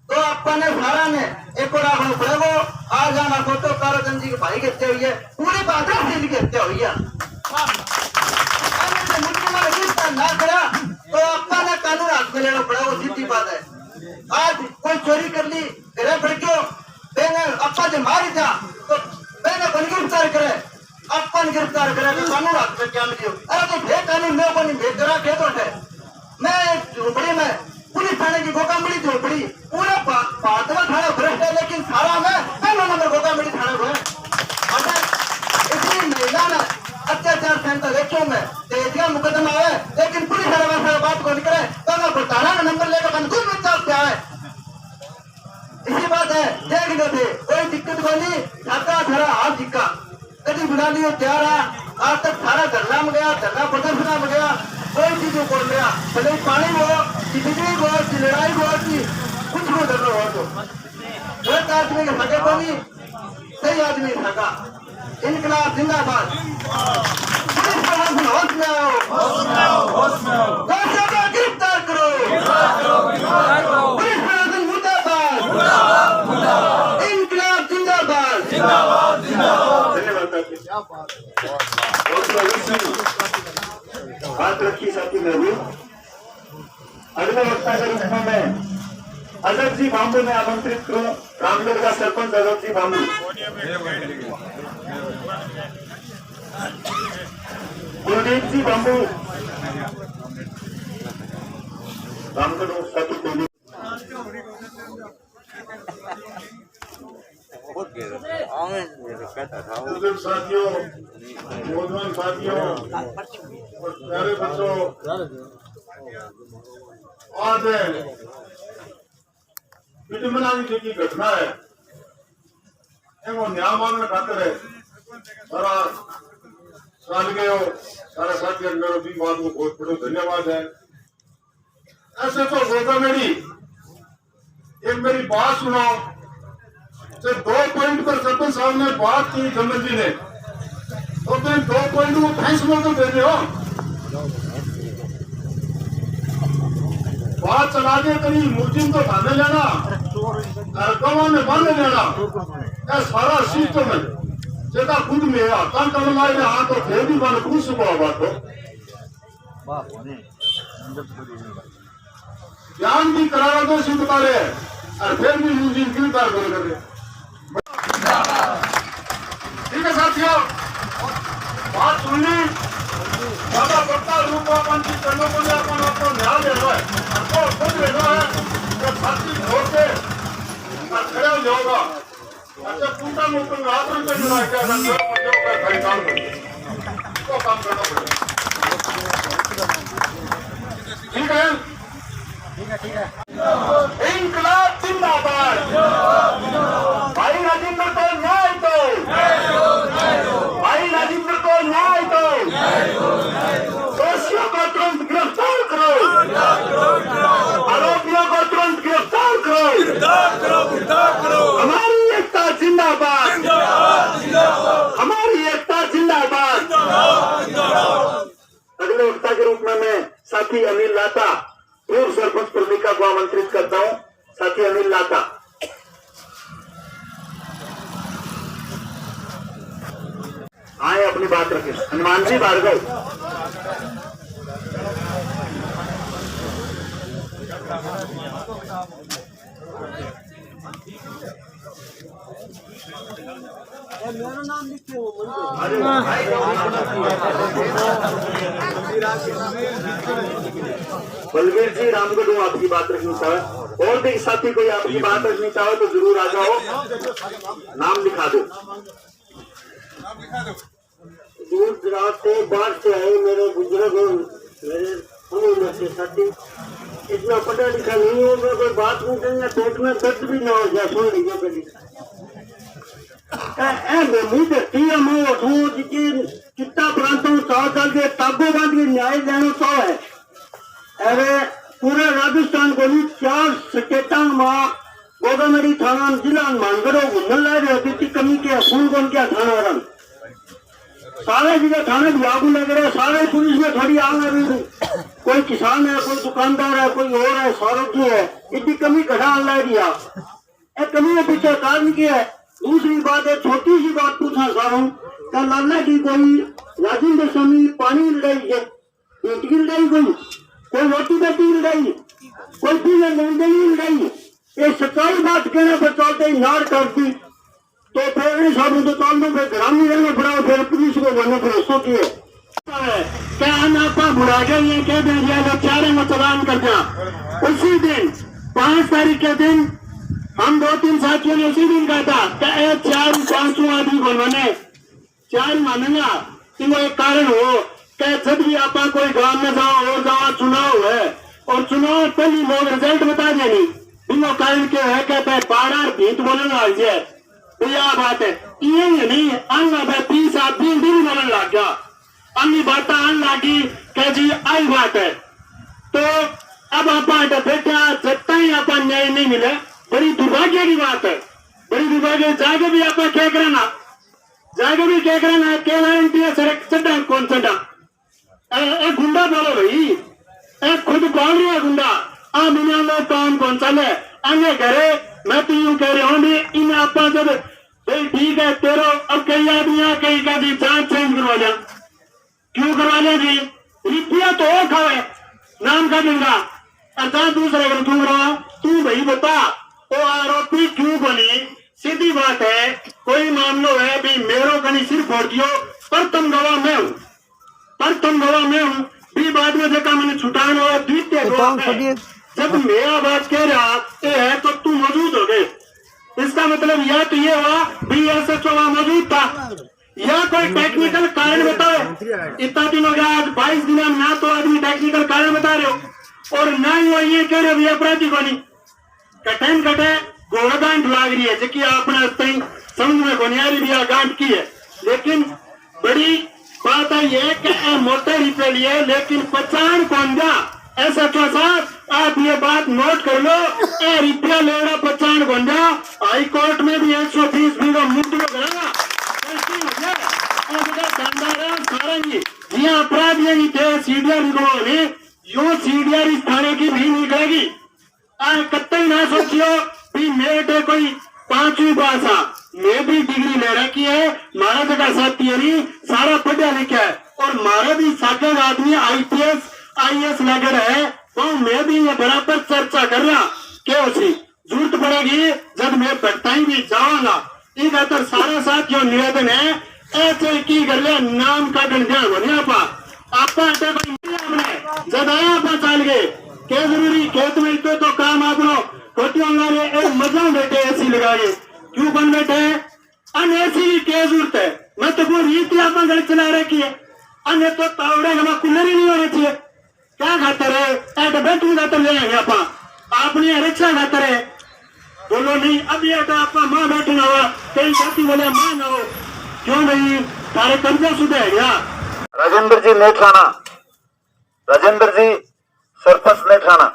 Speaker 2: तो अपने सारा ने एक और आगे पड़ेगो आज जाना को तो ताराचंद जी के भाई के हत्या हुई है, पूरी बात है की हत्या हुई है। मुल्क में रिश्ता ना करा तो अपना कानून हाथ में लेना पड़ेगा, सीधी बात है। आज कोई चोरी कर ली घरे बढ़ क्यों बेने अपा जो मारी था तो बेने बन गिरफ्तार करे, अपन गिरफ्तार करे तो कानून हाथ में क्या मिलियो। अरे तो भे कानून में बनी भे करा के तो है। मैं झोपड़ी में पुलिस थाने की गोकामड़ी झोपड़ी पूरा पातवा थाना भ्रष्ट है, लेकिन सारा में पहला नंबर गोकामड़ी थाना को है। इतनी महिला ने अत्याचार सहन देखो मैं तेजिया मुकदमा है, लेकिन पुलिस थाने बात को निकले तो मैं बताना नंबर लेकर अनुकूल में क्या है। इसी बात है देख लो थे कोई दिक्कत को नहीं, छाता धरा हाथ जिक्का कभी बुला लियो तैयार है। आज तक सारा धरना में गया, धरना प्रदर्शन में गया, कोई चीज को बोल गया, भले पानी हो कि बिजली हो कि लड़ाई हो कि कुछ भी धरना हो तो गलत आदमी के सके को नहीं, सही आदमी सका। इनकलाब जिंदाबाद। पुलिस प्रशासन होश में आओ, गिरफ्तार करो, पुलिस प्रशासन मुर्दाबाद, इनकलाब जिंदाबाद।
Speaker 8: बात रखी साथी महबूब। अगले वक्ता के रूप में मैं अजब जी बाम्बू में आमंत्रित करूं, रामगढ़ का सरपंच अजब जी बाम्बू। कुलदीप जी बाम्बू रामगढ़ साथी कुलदीप। साथियों, नौजवान साथियों और प्यारे बच्चों, आज पिटमनानी की घटना है, न्याय मांगने खातिर है सारा साल गए हो, सारा साथी मेरे भी बात को बहुत बड़ा धन्यवाद है। ऐसे तो गोगा मेरी एक मेरी बात सुनो, जब 2 पॉइंट पर सरपंच साहब ने बात की जमल जी ने, तो फिर 2 पॉइंट को फैसला तो दे रहे हो, बात चला के कहीं मुर्जिम तो बांधे लेना, गवा में बांधे लेना, सारा सिस्टम है जेका खुद में तन तन लाए हाँ तो फिर भी बन खुश हुआ बात हो ज्ञान भी करारा तो सिद्ध करे और फिर भी मुर्जिम गिरफ्तार करे। ठीक है साथियों, बात सुननी ज्यादा बड़का रूप अपन की चरणों को अपन आपको ध्यान दे रहा है, आपको खुद लेना है तो छाती छोड़ के खड़े हो जाओगा। अच्छा टूटा मुक्त हाथ में लगा क्या खरीदार को काम करना पड़ेगा। ठीक है ठीक है। इनकलाब जिंदाबाद। भाई राजेंद्र को न्याय दो, भाई राजेंद्र को न्याय दो, दोषियों को तुरंत गिरफ्तार करो, आरोपियों को तुरंत गिरफ्तार करो। हमारी एकता जिंदाबाद, हमारी एकता जिंदाबाद। अगले वक्ता के रूप में मैं साथी अनिल लाता पूर्व सरपंच प्रमिका को आमंत्रित करता हूं। साथी अनिल लाता। आए अपनी बात रखें। हनुमान जी भार्गव।
Speaker 9: मेरा नाम लिखे
Speaker 8: बलवीर जी रामगढ़ हूँ, आपकी बात रखनी चाहे और भी साथी कोई आपकी बात रखनी चाहो तो जरूर आ जाओ, नाम लिखा दो। दूर दराज से बाढ़ से आए मेरे बुजुर्ग मेरे साथी, इतना पढ़ा लिखा नहीं होगा, कोई बात नहीं करेंगे पेट में दर्द भी ना हो जाए। सुन लीजिए पहले कितना प्रांतों 100 साल के ताबो बांध के न्याय लेना तो है। अरे पूरे राजस्थान को भी 4 स्टेटा में गोदामेड़ी थाना जिला मानगढ़ घूमने ला रहे हो, कितनी कमी के खून कौन क्या थाना रंग सारे जगह थाने लागू लग रहे, सारे पुलिस में थोड़ी आग लगी। कोई किसान है, कोई दुकानदार है, कोई और है, सारों की है। इतनी कमी घटा ला दिया, कमी के पीछे कारण क्या है? दूसरी बात है, छोटी सी बात पूछना चाह रहा हूँ, क्या लाला की कोई राजेंद्र स्वामी पानी लड़ाई है, पेट की लड़ाई, कोई रोटी बेटी की लड़ाई, कोई पीले लेने की लड़ाई? ये सच्चाई बात कहने पर चलते ही नाड़ करती तो फिर इन सब तो चलने पर ग्रामीण रहना पड़ा, फिर पुलिस को बनने पर सोचिए क्या आपा बुरा गए ये कह दें चारे में चलान कर दिया। उसी दिन 5 तारीख के दिन हम 2-3 साथियों ने उसी दिन कहा था क्या 4-5 आदमी को उन्होंने 4 मानेगा कि वो एक कारण हो क्या जब भी आप कोई गांव में जाओ और जाओ चुनाव है और चुनाव पहली लोग रिजल्ट बता देनी बिनो कारण के है कहते हैं पाड़ा भीत बोलने लग जाए तो यह बात है ये नहीं अंग 30 आदमी दिन बोलने लग गया अन्य बात आने लगी कह जी आई बात है। तो अब आप बेटा जब तक आप न्याय नहीं मिले बड़ी दुर्भाग्य की बात है, बड़ी दुर्भाग्य। जाके भी आप क्या करना, जाके भी क्या करना क्या गारंटी है? सर चड्डा कौन चड्डा एक गुंडा बोलो भाई, एक खुद बोल रही है गुंडा आ बिना लोग काम कौन चले आगे करे। मैं तो यूं कह रहा हूँ भी इन आप जब भाई ठीक है तेरो अब कई आदमी कई का भी जांच चेंज करवा लिया, क्यों करवा लिया जी? रुपया तो वो खावे नाम का देगा अर्थात दूसरे अगर क्यों करवा तू भाई बता वो आरोपी क्यों बनी? सीधी बात है, कोई मामलो है भी मेरो कहीं सिर फोड़ दियो प्रथम गवाह मैं हूँ, प्रथम गवाह मैं हूँ भी बाद में देखा मैंने छुटान हुआ द्वितीय गवाह जब मेरा बात कह रहा है तो तू मौजूद हो गए। इसका मतलब या तो ये हुआ भी SHO मौजूद था या कोई टेक्निकल कारण बताओ। इतना दिन हो गया आज 22 दिन में ना तो आदमी टेक्निकल कारण बता रहे हो और ना ही वो ये कह रहे हो अपराधी को नहीं कठिन कटे गोड़गांठ लाग रही है जबकि आपने समझ में गोनियारी भी गांठ की है। लेकिन बड़ी बात है ये कि मोटे रुपये लिए लेकिन पहचान कौन जा SHO साहब आप ये बात नोट कर लो रुपया ले रहा पहचान कौन जा। हाई कोर्ट में भी 120 बीघा मुद्दे करेगा यहाँ अपराधियों की थे CDR ने यूं CDR इस थाने की भी निकलेगी। कतई ना सोचियो भी मेरे कोई 5वीं भाषा मैं भी डिग्री ले रखी है, मारा जगह साथी है नहीं सारा पढ़ा लिखा है और मारा भी सागर आदमी IPS IAS लग रहा है तो मैं भी ये बराबर चर्चा कर रहा क्या उसी जरूरत पड़ेगी जब मैं भटकाई भी जाऊंगा। एक अतर सारा साथ जो निवेदन है ऐसे की कर ले नाम का ध्यान बनिया आपा जब आया आप चाल गए क्या जरूरी खेत में इतने तो काम आप खोटी मजा बैठे ऐसी लगाए क्यों बन बैठे अन ऐसी की क्या जरूरत है? मैं तो वो रीति आप गलत चला रखी है अन्य तो तावड़े हमारा कूलर ही नहीं होने चाहिए क्या खातर है बैठू खातर ले आएंगे आपने रक्षा खातर है बोलो नहीं अब ये तो आपका माँ बैठना हुआ कई साथी बोले माँ ना हो क्यों नहीं तारे कब्जा सुधे है क्या? राजेंद्र जी नेठाना, राजेंद्र जी सरपंच नेठाना।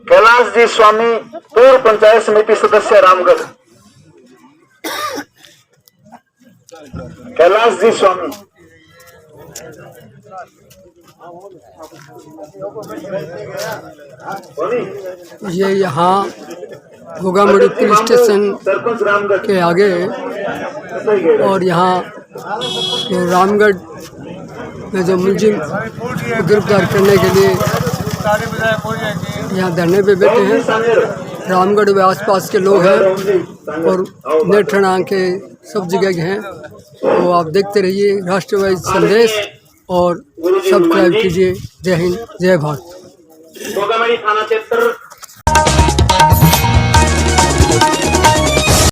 Speaker 8: कैलाश जी स्वामी पूर्व पंचायत समिति सदस्य रामगढ़। कैलाश जी स्वामी
Speaker 1: ये यहाँ घोगामड़ी पुलिस स्टेशन के आगे और यहाँ जो रामगढ़ में जो मुलजिम को गिरफ्तार करने के लिए यहाँ धरने पे बैठे हैं। रामगढ़ व आसपास के लोग हैं और नेठना के सब जगह के हैं। तो आप देखते रहिए राष्ट्रवादी संदेश और सब्सक्राइब कीजिए। जय हिंद जय भारत।
Speaker 8: घोगामड़ी थाना क्षेत्र